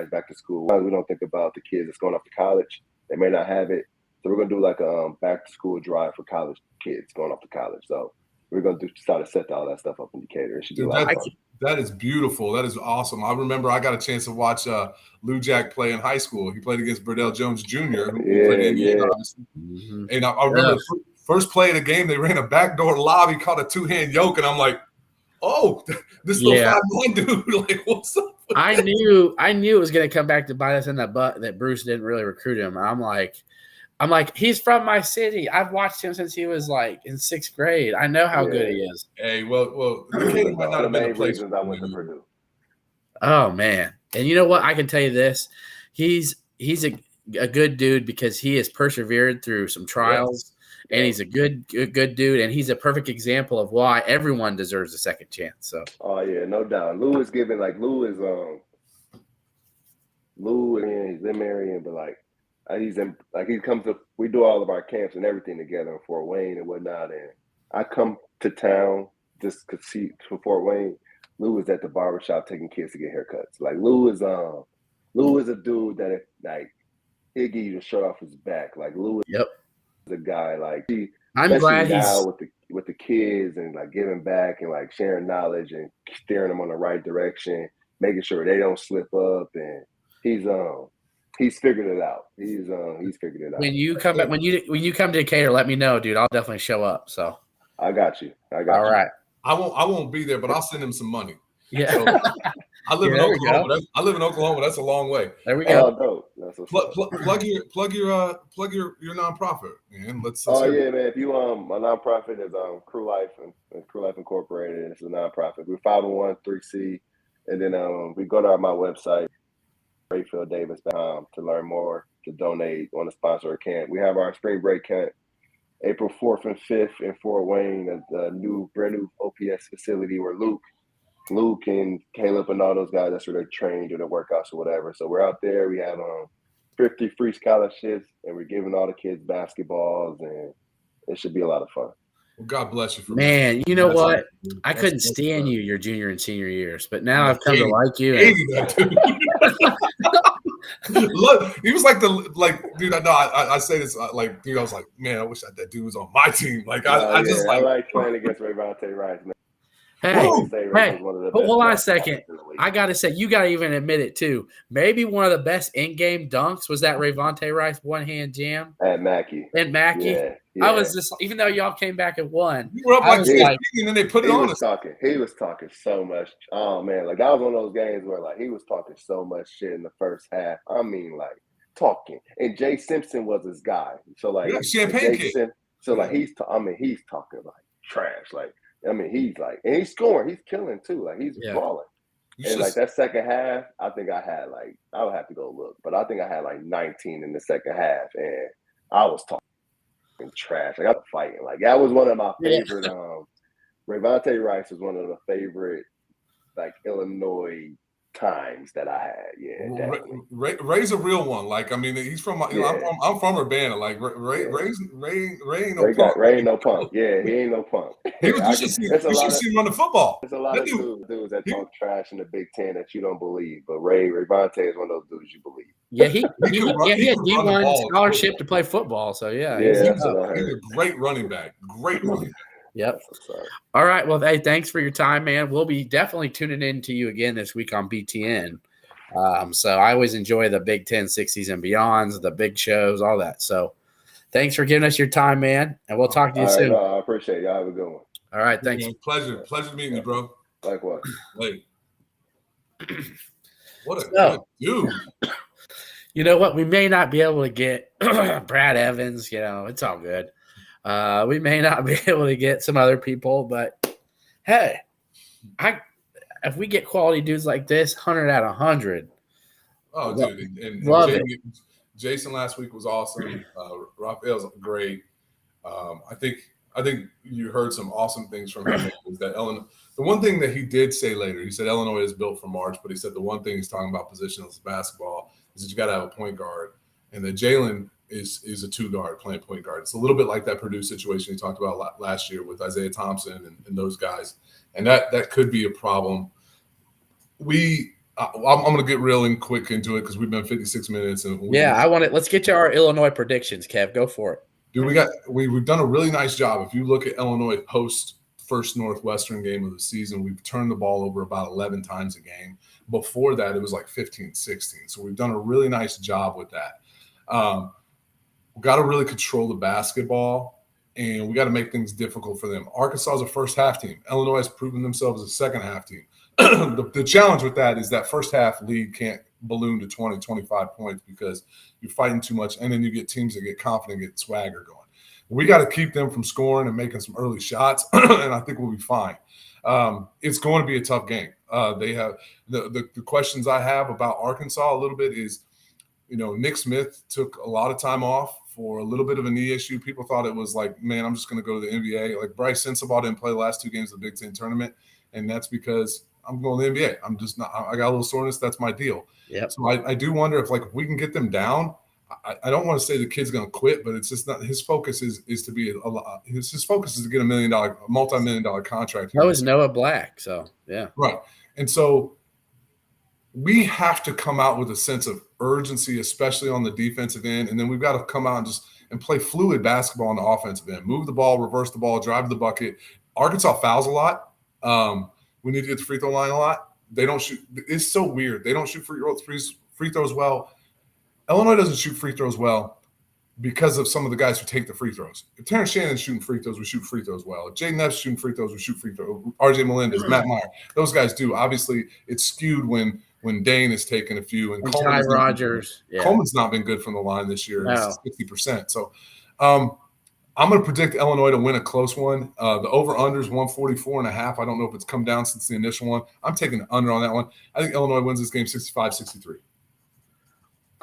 back to school. We don't think about the kids that's going off to college. They may not have it. So we're going to do like a back to school drive for college kids going off to college. So we're going to start to set all that stuff up in Decatur. It should be a lot of fun. That is beautiful. That is awesome. I remember I got a chance to watch Lou Jack play in high school. He played against Burdell Jones Jr. who played in Indiana, obviously. Mm-hmm. And I remember the first play of the game, they ran a backdoor lob. He caught a two-hand yoke, and I'm like, oh, this little 5'9" dude, like, what's up? I knew it was going to come back to bite us in the butt that Bruce didn't really recruit him. I'm like, he's from my city. I've watched him since he was like in 6th grade. I know how good he is. Hey, well, Decatur might not have been a place. I went to Purdue. Oh man, and you know what? I can tell you this: he's a good dude because he has persevered through some trials. Yes. And he's a good dude, and he's a perfect example of why everyone deserves a second chance. So, oh yeah, no doubt. Lou is giving Lou is he's in Marion, but he comes to. We do all of our camps and everything together in Fort Wayne and whatnot. And I come to town just to see for Fort Wayne. Lou is at the barbershop taking kids to get haircuts. Like Lou is a dude that he'll give you the shirt off his back. Like Lou is. Yep. The guy I'm glad he's with the kids and like giving back and like sharing knowledge and steering them on the right direction, making sure they don't slip up, and he's figured it out. He's figured it out. When you come back, when you come to Decatur, let me know, dude. I'll definitely show up. So I got you. All right. I won't be there, but I'll send him some money. Yeah. So, I live in Oklahoma. That's a long way. There we go. Plug your nonprofit, man. Let's yeah, man. If you my nonprofit is Crew Life and Crew Life Incorporated. It's a nonprofit. We're 501(c), and then we go to my website, RaphealDavis.com, to learn more, to donate, want to sponsor a camp. We have our spring break camp April 4th and 5th in Fort Wayne at the brand new OPS facility where Luke and Caleb and all those guys, that's where they're trained or their workouts or whatever. So we're out there. We have 50 free scholarships, and we're giving all the kids basketballs, and it should be a lot of fun. Well, God bless you. Man, you know what? I couldn't stand you your junior and senior years, but now I've come to like you. Look, he was dude. I say this dude. I was like, man, I wish that dude was on my team. Like, I like playing against Ravante Rice, man. Hey, but hold on a second. I got to say, you got to even admit it, too. Maybe one of the best in-game dunks was that Ravante Rice one-hand jam. At Mackey. Yeah. I was just, even though y'all came back and won. You were up and then they put it on us. He was talking so much. Oh, man. Like, that was one of those games where, he was talking so much shit in the first half. I mean, talking. And Jay Simpson was his guy. So, Champagne Kid. He's talking, trash. And he's scoring. He's killing too. He's balling. And that second half, I think I had I would have to go look, but I think I had 19 in the second half, and I was talking trash. I was fighting. That was one of my favorite. Ravante Rice was one of the favorite Illinois times that I had. Yeah, definitely. Ray's a real one. Like, I mean, he's from. I'm from Urbana. Like, Ray ain't no punk. Ray ain't no punk. Yeah, he ain't no punk. You should see him run the football. There's a lot of dudes that talk trash in the Big Ten that you don't believe, but Rayvonte is one of those dudes you believe. Yeah, he had D1 scholarship to play football. So he's a great running back. Great running back. Yep. All right. Well, hey, thanks for your time, man. We'll be definitely tuning in to you again this week on BTN. So I always enjoy the Big Ten 60s and beyonds, the big shows, all that. So thanks for giving us your time, man. And we'll talk to you soon. I appreciate it. Y'all have a good one. All right. Thanks. Pleasure meeting you, bro. Likewise. Like, what a good dude. You know what? We may not be able to get Brad Evans. You know, it's all good. We may not be able to get some other people, but hey, if we get quality dudes like this, 100 out of 100. Oh, dude. And Jason last week was awesome. Rapheal's great. I think you heard some awesome things from him. Is that the one thing that he did say later, he said Illinois is built for March, but he said the one thing he's talking about positionless basketball is that you got to have a point guard, and that Jalen is a two-guard playing point guard. It's a little bit like that Purdue situation we talked about last year with Isaiah Thompson and those guys, and that could be a problem. I'm going to get real and quick into it because we've been 56 minutes. Let's get to our Illinois predictions, Kev. Go for it. Dude, we've done a really nice job. If you look at Illinois post first Northwestern game of the season, we've turned the ball over about 11 times a game. Before that, it was like 15, 16. So we've done a really nice job with that. We've got to really control the basketball, and we got to make things difficult for them. Arkansas is a first half team. Illinois has proven themselves as a second half team. The challenge with that is that first half lead can't balloon to 20, 25 points because you're fighting too much, and then you get teams that get confident, get swagger going. We got to keep them from scoring and making some early shots, and I think we'll be fine. It's going to be a tough game. They have the questions I have about Arkansas a little bit is, Nick Smith took a lot of time off for a little bit of a knee issue. People thought it was like, man, I'm just going to go to the NBA. Like Bryce Sensabaugh didn't play the last 2 games of the Big Ten tournament, and that's because I'm going to the NBA. I'm just not. I got a little soreness. That's my deal. Yep. So I do wonder if we can get them down. I don't want to say the kid's going to quit, but it's just not. His focus is to be his focus is to get a multi-million-dollar contract. That was Noah Black. So yeah. Right, and so we have to come out with a sense of urgency, especially on the defensive end, and then we've got to come out and play fluid basketball on the offensive end. Move the ball, reverse the ball, drive to the bucket. Arkansas fouls a lot. We need to get the free throw line a lot. They don't shoot. It's so weird. They don't shoot free throws well. Illinois doesn't shoot free throws well because of some of the guys who take the free throws. If Terrence Shannon's shooting free throws, we shoot free throws well. If Jaden Neff's shooting free throws, we shoot free throws. RJ Melendez, Matt Meyer, those guys do. Obviously, it's skewed when Dane is taking a few. And Ty Rogers. Coleman's not been good from the line this year. No. It's 60%. So I'm going to predict Illinois to win a close one. The over-under is 144.5. I don't know if it's come down since the initial one. I'm taking the under on that one. I think Illinois wins this game 65-63.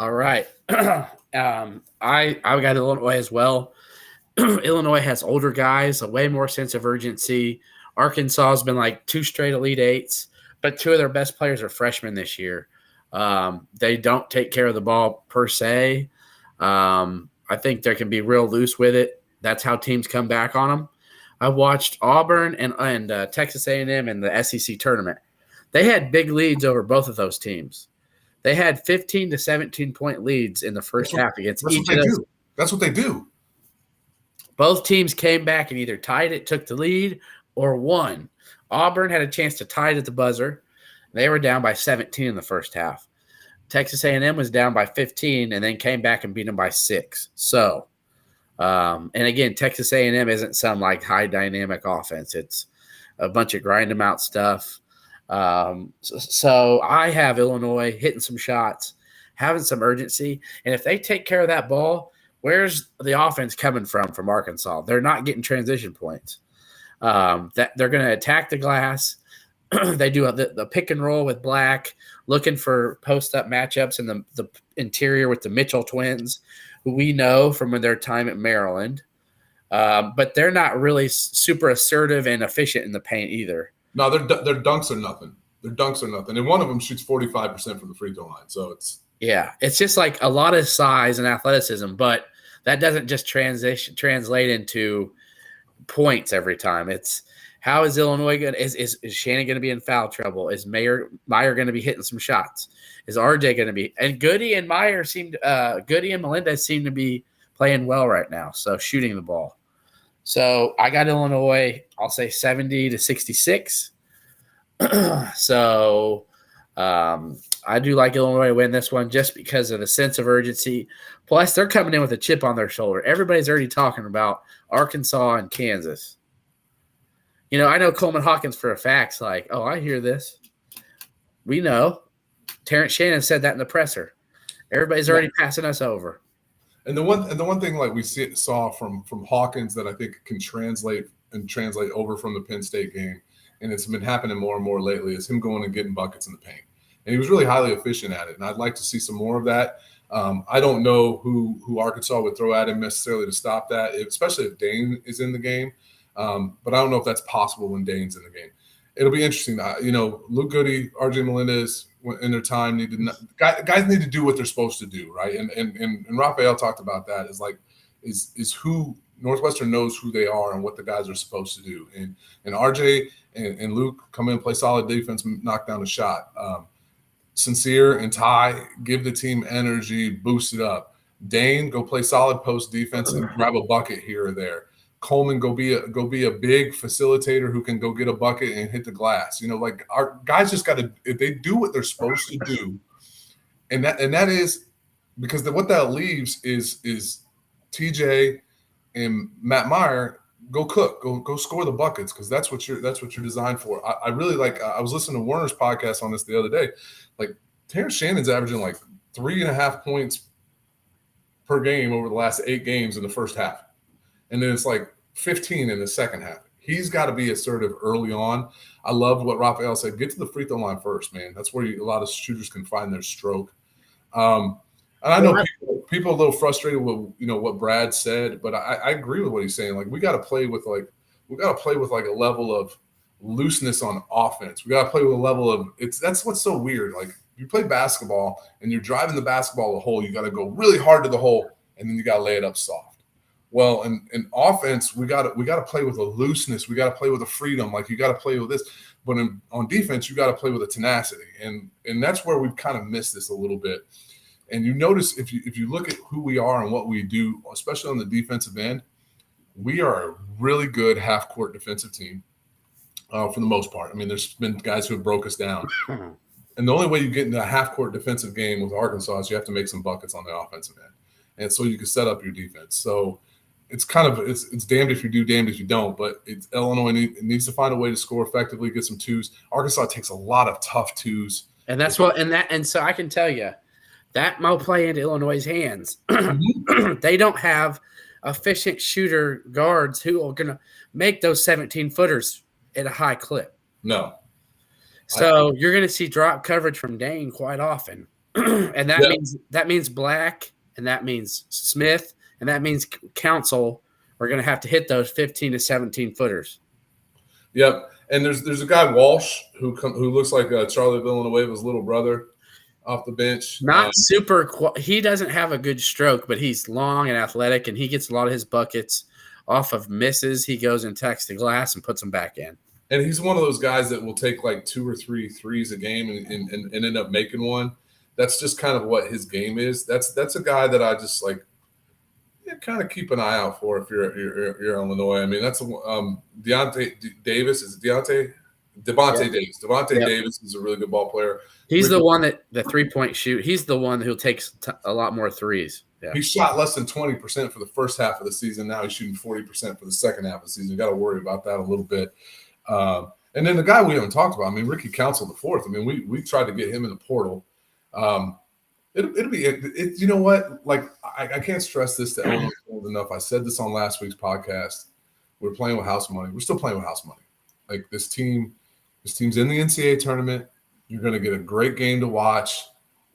All right. I got Illinois as well. Illinois has older guys, a way more sense of urgency. Arkansas has been like 2 straight Elite Eights, but 2 of their best players are freshmen this year. They don't take care of the ball per se. I think they can be real loose with it. That's how teams come back on them. I watched Auburn and Texas A&M in the SEC tournament. They had big leads over both of those teams. They had 15 to 17-point leads in the first half against each of those. That's what they do. Both teams came back and either tied it, took the lead, or won. Auburn had a chance to tie it at the buzzer. They were down by 17 in the first half. Texas A&M was down by 15 and then came back and beat them by 6. So, and again, Texas A&M isn't some like high dynamic offense. It's a bunch of grind them out stuff. So I have Illinois hitting some shots, having some urgency. And if they take care of that ball, where's the offense coming from Arkansas? They're not getting transition points. That they're going to attack the glass. They do the pick and roll with Black, looking for post-up matchups in the interior with the Mitchell twins, who we know from their time at Maryland. But they're not really super assertive and efficient in the paint either. No, their dunks are nothing. Their dunks are nothing. And one of them shoots 45% from the free throw line. So it's just like a lot of size and athleticism, but that doesn't just translate into points every time. It's how is Illinois going? Is Shannon going to be in foul trouble? Is Meyer going to be hitting some shots? Is RJ going to be? And Goody and Melendez seem to be playing well right now. So shooting the ball. So I got Illinois. I'll say 70-66. So I do like Illinois to win this one just because of the sense of urgency. Plus, they're coming in with a chip on their shoulder. Everybody's already talking about Arkansas and Kansas. I know Coleman Hawkins for a fact. Like, oh, I hear this. We know. Terrence Shannon said that in the presser. Everybody's already passing us over. And the one thing like we saw from Hawkins that I think can translate over from the Penn State game, and it's been happening more and more lately, is him going and getting buckets in the paint. And he was really highly efficient at it. And I'd like to see some more of that. I don't know who Arkansas would throw at him necessarily to stop that, especially if Dane is in the game. But I don't know if that's possible when Dane's in the game. It'll be interesting. Luke Goody, RJ Melendez, in their time, guys need to do what they're supposed to do, right? And Raphael talked about that. Is who Northwestern knows who they are and what the guys are supposed to do. And RJ and Luke come in and play solid defense, knock down a shot. Sincere and Ty give the team energy, boost it up. Dane, go play solid post defense and grab a bucket here or there. Coleman, go be a big facilitator who can go get a bucket and hit the glass. Our guys just got to, if they do what they're supposed to do, and that is because what that leaves is TJ and Matt Meyer go cook, go score the buckets because that's what you're designed for. I really like. I was listening to Werner's podcast on this the other day. Like Terrence Shannon's averaging like 3.5 points per game over the last 8 games in the first half. And then it's like 15 in the second half. He's got to be assertive early on. I love what Raphael said. Get to the free throw line first, man. That's where a lot of shooters can find their stroke. And I know people are a little frustrated with what Brad said, but I agree with what he's saying. Like we got to play with a level of looseness on offense. We got to play with a level of that's what's so weird. Like you play basketball and you're driving the basketball to the hole. You got to go really hard to the hole, and then you got to lay it up soft. Well, in offense, we got to play with a looseness. We got to play with a freedom. Like you got to play with this. But on defense, you got to play with a tenacity, and that's where we've kind of missed this a little bit. And you notice if you look at who we are and what we do, especially on the defensive end, we are a really good half-court defensive team for the most part. I mean, there's been guys who have broke us down. And the only way you get into a half-court defensive game with Arkansas is you have to make some buckets on the offensive end. And so you can set up your defense. So it's kind of it's damned if you do, damned if you don't. But Illinois needs to find a way to score effectively, get some twos. Arkansas takes a lot of tough twos. And that's what and so I can tell you that might play into Illinois' hands. They don't have efficient shooter guards who are going to make those 17-footers at a high clip. No. So you're going to see drop coverage from Dane quite often. And that means Black, and that means Smith, and that means Council are going to have to hit those 15 to 17-footers. Yep. And there's a guy, Walsh, who looks like Charlie Villanueva's little brother off the bench. Not super – he doesn't have a good stroke, but he's long and athletic, and he gets a lot of his buckets off of misses. He goes and attacks the glass and puts them back in. And he's one of those guys that will take like 2 or 3 threes a game and end up making one. That's just kind of what his game is. That's a guy that I just like kind of keep an eye out for if you're Illinois. I mean, that's Deontay Davis. Is it Deontay? Devontae Davis. Devontae Davis is a really good ball player. He's the one that the three-point shoot. He's the one who takes a lot more threes. Yeah. He shot less than 20% for the first half of the season. Now he's shooting 40% for the second half of the season. You got to worry about that a little bit. And then the guy we haven't talked about, I mean, Ricky Council the fourth. I mean, we tried to get him in the portal. It'll be you know what? Like I can't stress this to Illinois enough. I said this on last week's podcast. We're playing with house money. We're still playing with house money. Like this team's in the NCAA tournament. You're going to get a great game to watch.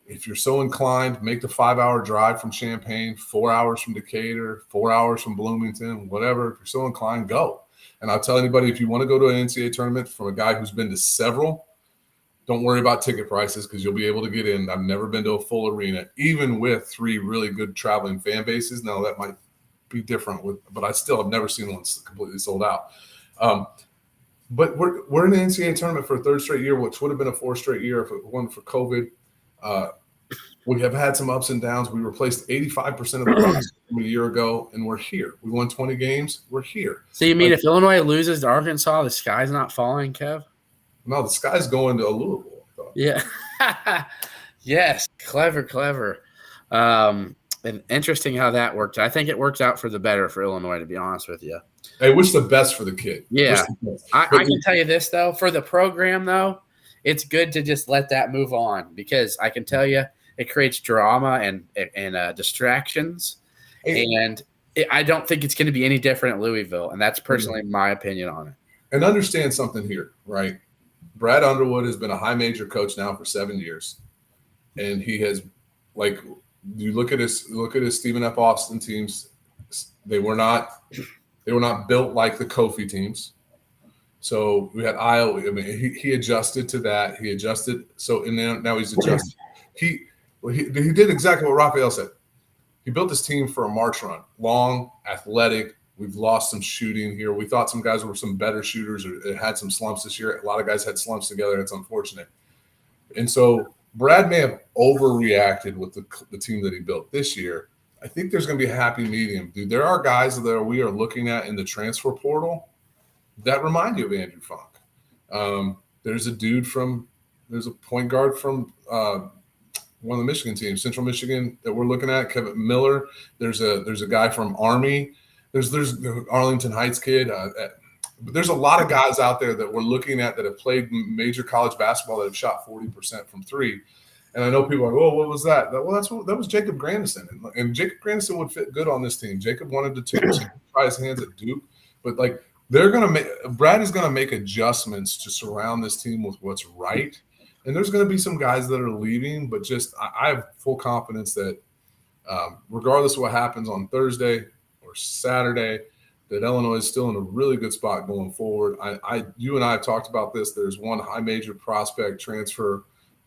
If you're so inclined, make the 5-hour drive from Champaign, 4 hours from Decatur, 4 hours from Bloomington, whatever. If you're so inclined, go. And I'll tell anybody, if you want to go to an NCAA tournament from a guy who's been to several, Don't worry about ticket prices because you'll be able to get in. I've never been to a full arena, even with 3 really good traveling fan bases. Now that might be different but I still have never seen one completely sold out. But we're in the NCAA tournament for a 3rd straight year, which would have been a 4th straight year if it weren't for COVID. We have had some ups and downs. We replaced 85% of the roster from a year ago, and we're here. We won 20 games. We're here. So you mean if Illinois loses to Arkansas, the sky's not falling, Kev? No, the sky's going to Louisville. Yeah. Yes. Clever. And interesting how that worked. I think it worked out for the better for Illinois, to be honest with you. I wish the best for the kid. Yeah. I can tell you this, though. For the program, though, it's good to just let that move on because I can tell you it creates drama and distractions. And I don't think it's going to be any different at Louisville. And that's personally my opinion on it. And understand something here, right? Brad Underwood has been a high major coach now for 7 years. And he has, like, you look at his Stephen F. Austin teams, they were not built like the Kofi teams. So we had Iowa. I mean, he adjusted to that. He adjusted. So and now he's adjusted. He did exactly what Rapheal said. He built this team for a March run, long, athletic. We've lost some shooting here. We thought some guys were some better shooters or had some slumps this year. A lot of guys had slumps together. It's unfortunate. And so Brad may have overreacted with the team that he built this year. I think there's going to be a happy medium. Dude, there are guys that we are looking at in the transfer portal that remind you of Andrew Funk. There's a point guard from one of the Michigan teams, Central Michigan, that we're looking at, Kevin Miller. There's a guy from Army. There's the Arlington Heights kid. But there's a lot of guys out there that we're looking at that have played major college basketball that have shot 40% from 3. And I know people are like, "Oh, what was that?" That was Jacob Grandison, and Jacob Grandison would fit good on this team. Jacob wanted to try his hands at Duke, but like Brad is going to make adjustments to surround this team with what's right. And there's going to be some guys that are leaving, but just I have full confidence that regardless of what happens on Thursday or Saturday, that Illinois is still in a really good spot going forward. You and I have talked about this. There's one high major prospect transfer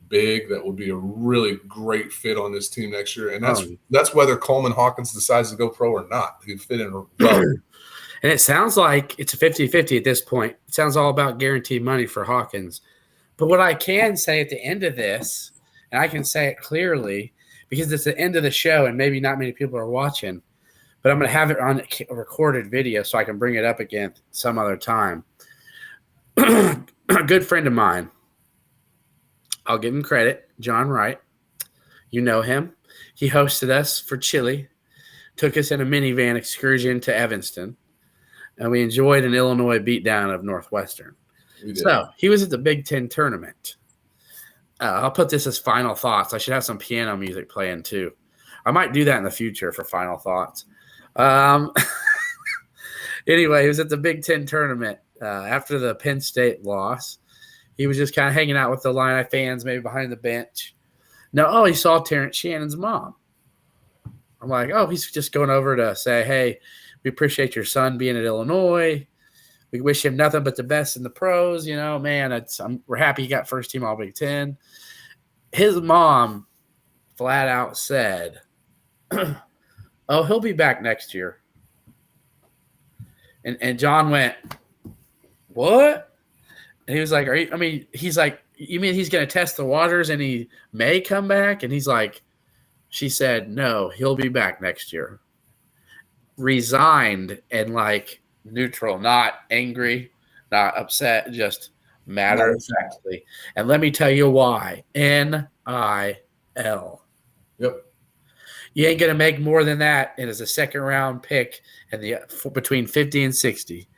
big that would be a really great fit on this team next year. And that's whether Coleman Hawkins decides to go pro or not. He'd fit in well. And it sounds like it's a 50-50 at this point. It sounds all about guaranteed money for Hawkins. But what I can say at the end of this, and I can say it clearly because it's the end of the show and maybe not many people are watching, but I'm going to have it on a recorded video so I can bring it up again some other time. A good friend of mine, I'll give him credit, John Wright. You know him. He hosted us for Chile, took us in a minivan excursion to Evanston, and we enjoyed an Illinois beatdown of Northwestern. So he was at the Big Ten tournament. I'll put this as final thoughts. I should have some piano music playing too. I might do that in the future for final thoughts. Anyway, he was at the Big Ten tournament after the Penn State loss. He was just kind of hanging out with the Illini fans, maybe behind the bench. He saw Terrence Shannon's mom. I'm like, he's just going over to say, hey, we appreciate your son being at Illinois. We wish him nothing but the best in the pros. We're happy he got first team All Big Ten. His mom flat out said, he'll be back next year. And John went, what? And he was like, he's like, you mean he's going to test the waters and he may come back? And he's like, she said, no, he'll be back next year. Resigned and like neutral, not angry, not upset, just matter of factly. And let me tell you why. NIL. Yep. You ain't going to make more than that. It is a second round pick and between 50 and 60.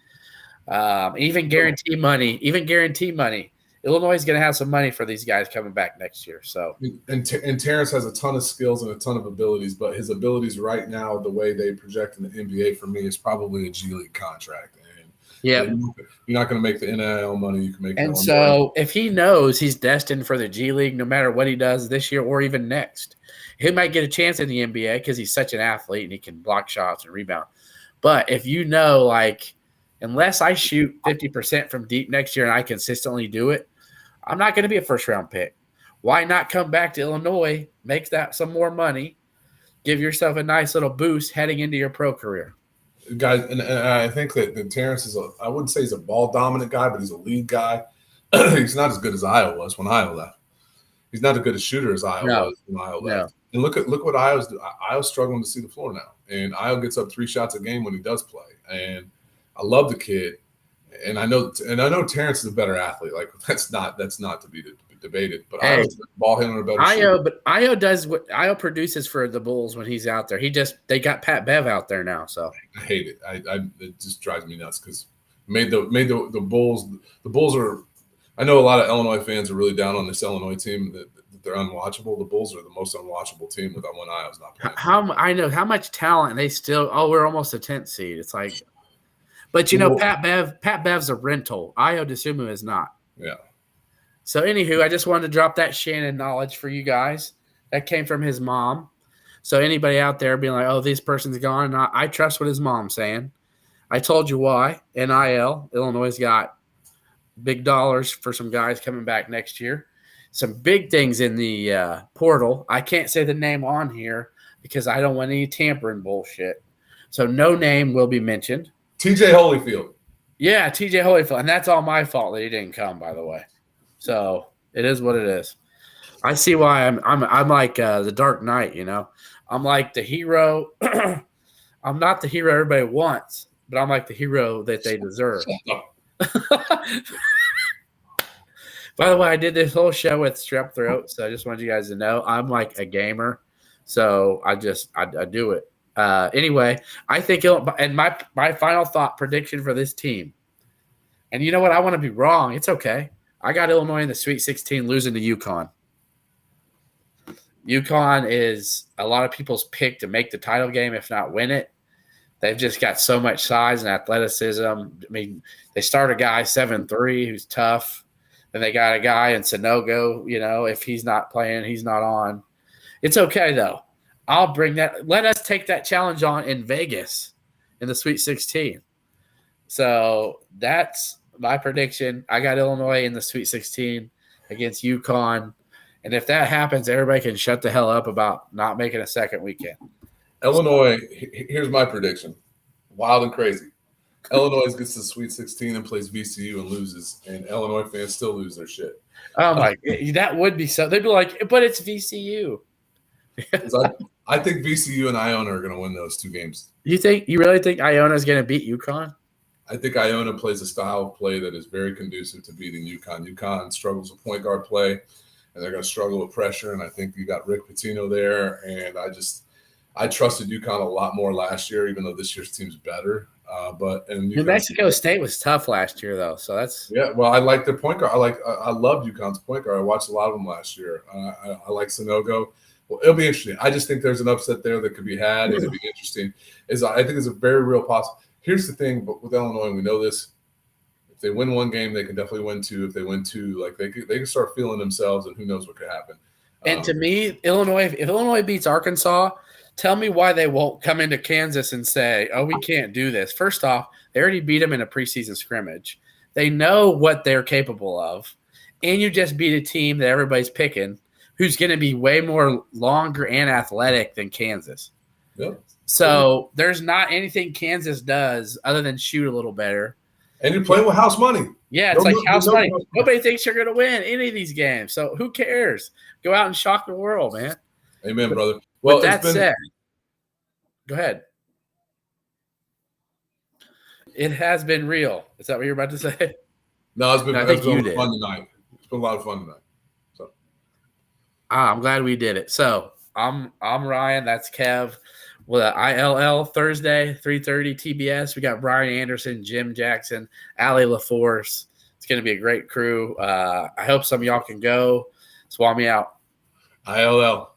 Even guarantee money. Illinois is going to have some money for these guys coming back next year. So, and Terrence has a ton of skills and a ton of abilities, but his abilities right now, the way they project in the NBA for me, is probably a G League contract. And you're not going to make the NIL money you can make. And so, if he knows he's destined for the G League, no matter what he does this year or even next, he might get a chance in the NBA because he's such an athlete and he can block shots and rebound. But if you know, like, unless I shoot 50% from deep next year and I consistently do it, I'm not going to be a first-round pick. Why not come back to Illinois, make that some more money, give yourself a nice little boost heading into your pro career? Guys, and I think that Terrence is I wouldn't say he's a ball-dominant guy, but he's a lead guy. He's not as good as Io was when Io left. He's not as good a shooter as Io was when Io left. And look what Io's doing. Io's struggling to see the floor now. And Io gets up 3 shots a game when he does play. And I love the kid. And I know Terrence is a better athlete. Like that's not to be debated. But hey, Io's ball handler, better shooter. But Io does what Io produces for the Bulls when he's out there. They got Pat Bev out there now. So I hate it. It just drives me nuts because made the Bulls. The Bulls are. I know a lot of Illinois fans are really down on this Illinois team that they're unwatchable. The Bulls are the most unwatchable team when Io's not playing. How much talent they still. Oh, we're almost a 10th seed. It's like, but Pat Bev's a rental. Io DeSumo is not. Yeah. So anywho, I just wanted to drop that Shannon knowledge for you guys. That came from his mom. So anybody out there being like, oh, this person's gone, I trust what his mom's saying. I told you why. NIL, Illinois got big dollars for some guys coming back next year. Some big things in the portal. I can't say the name on here because I don't want any tampering bullshit. So no name will be mentioned. TJ Holyfield. Yeah, TJ Holyfield. And that's all my fault that he didn't come, by the way. So it is what it is. I see why I'm like the Dark Knight, I'm like the hero. I'm not the hero everybody wants, but I'm like the hero that they deserve. By the way, I did this whole show with strep throat, so I just wanted you guys to know I'm like a gamer, so I do it. Anyway, I think and my final thought prediction for this team, and you know what? I want to be wrong. It's okay. I got Illinois in the Sweet 16 losing to UConn. UConn is a lot of people's pick to make the title game, if not win it. They've just got so much size and athleticism. I mean, they start a guy 7'3" who's tough. Then they got a guy in Sonogo, if he's not playing, he's not on. It's okay, though. I'll bring that. Let us take that challenge on in Vegas in the Sweet 16. So that's my prediction. I got Illinois in the Sweet 16 against UConn. And if that happens, everybody can shut the hell up about not making a second weekend. Illinois, here's my prediction. Wild and crazy. Illinois gets to the Sweet 16 and plays VCU and loses, and Illinois fans still lose their shit. Oh, my – that would be so – they'd be like, but it's VCU. I think VCU and Iona are going to win those 2 games. You really think Iona's going to beat UConn? I think Iona plays a style of play that is very conducive to beating UConn. UConn struggles with point guard play, and they're going to struggle with pressure, and I think you got Rick Pitino there, and I trusted UConn a lot more last year, even though this year's team's better. New Mexico State was tough last year, though. So that's Well, I like their point guard. I loved UConn's point guard. I watched a lot of them last year. I like Sonogo. Well, it'll be interesting. I just think there's an upset there that could be had. It'll be interesting. I think it's a very real possibility. Here's the thing, but with Illinois, we know this. If they win 1 game, they can definitely win 2. If they win 2, they can start feeling themselves, and who knows what could happen. And to me, if Illinois beats Arkansas, tell me why they won't come into Kansas and say, oh, we can't do this. First off, they already beat them in a preseason scrimmage. They know what they're capable of. And you just beat a team that everybody's picking who's going to be way more longer and athletic than Kansas. Yep. So there's not anything Kansas does other than shoot a little better. And you're playing with house money. Yeah, it's house money. Nobody thinks you're going to win any of these games. So who cares? Go out and shock the world, man. Amen, brother. Well, with that said, go ahead. It has been real. Is that what you're about to say? No, it's been fun tonight. It's been a lot of fun tonight. So I'm glad we did it. So I'm Ryan. That's Kev. With ILL Thursday, 3:30 TBS. We got Brian Anderson, Jim Jackson, Allie LaForce. It's going to be a great crew. I hope some of y'all can go. Swap me out. ILL.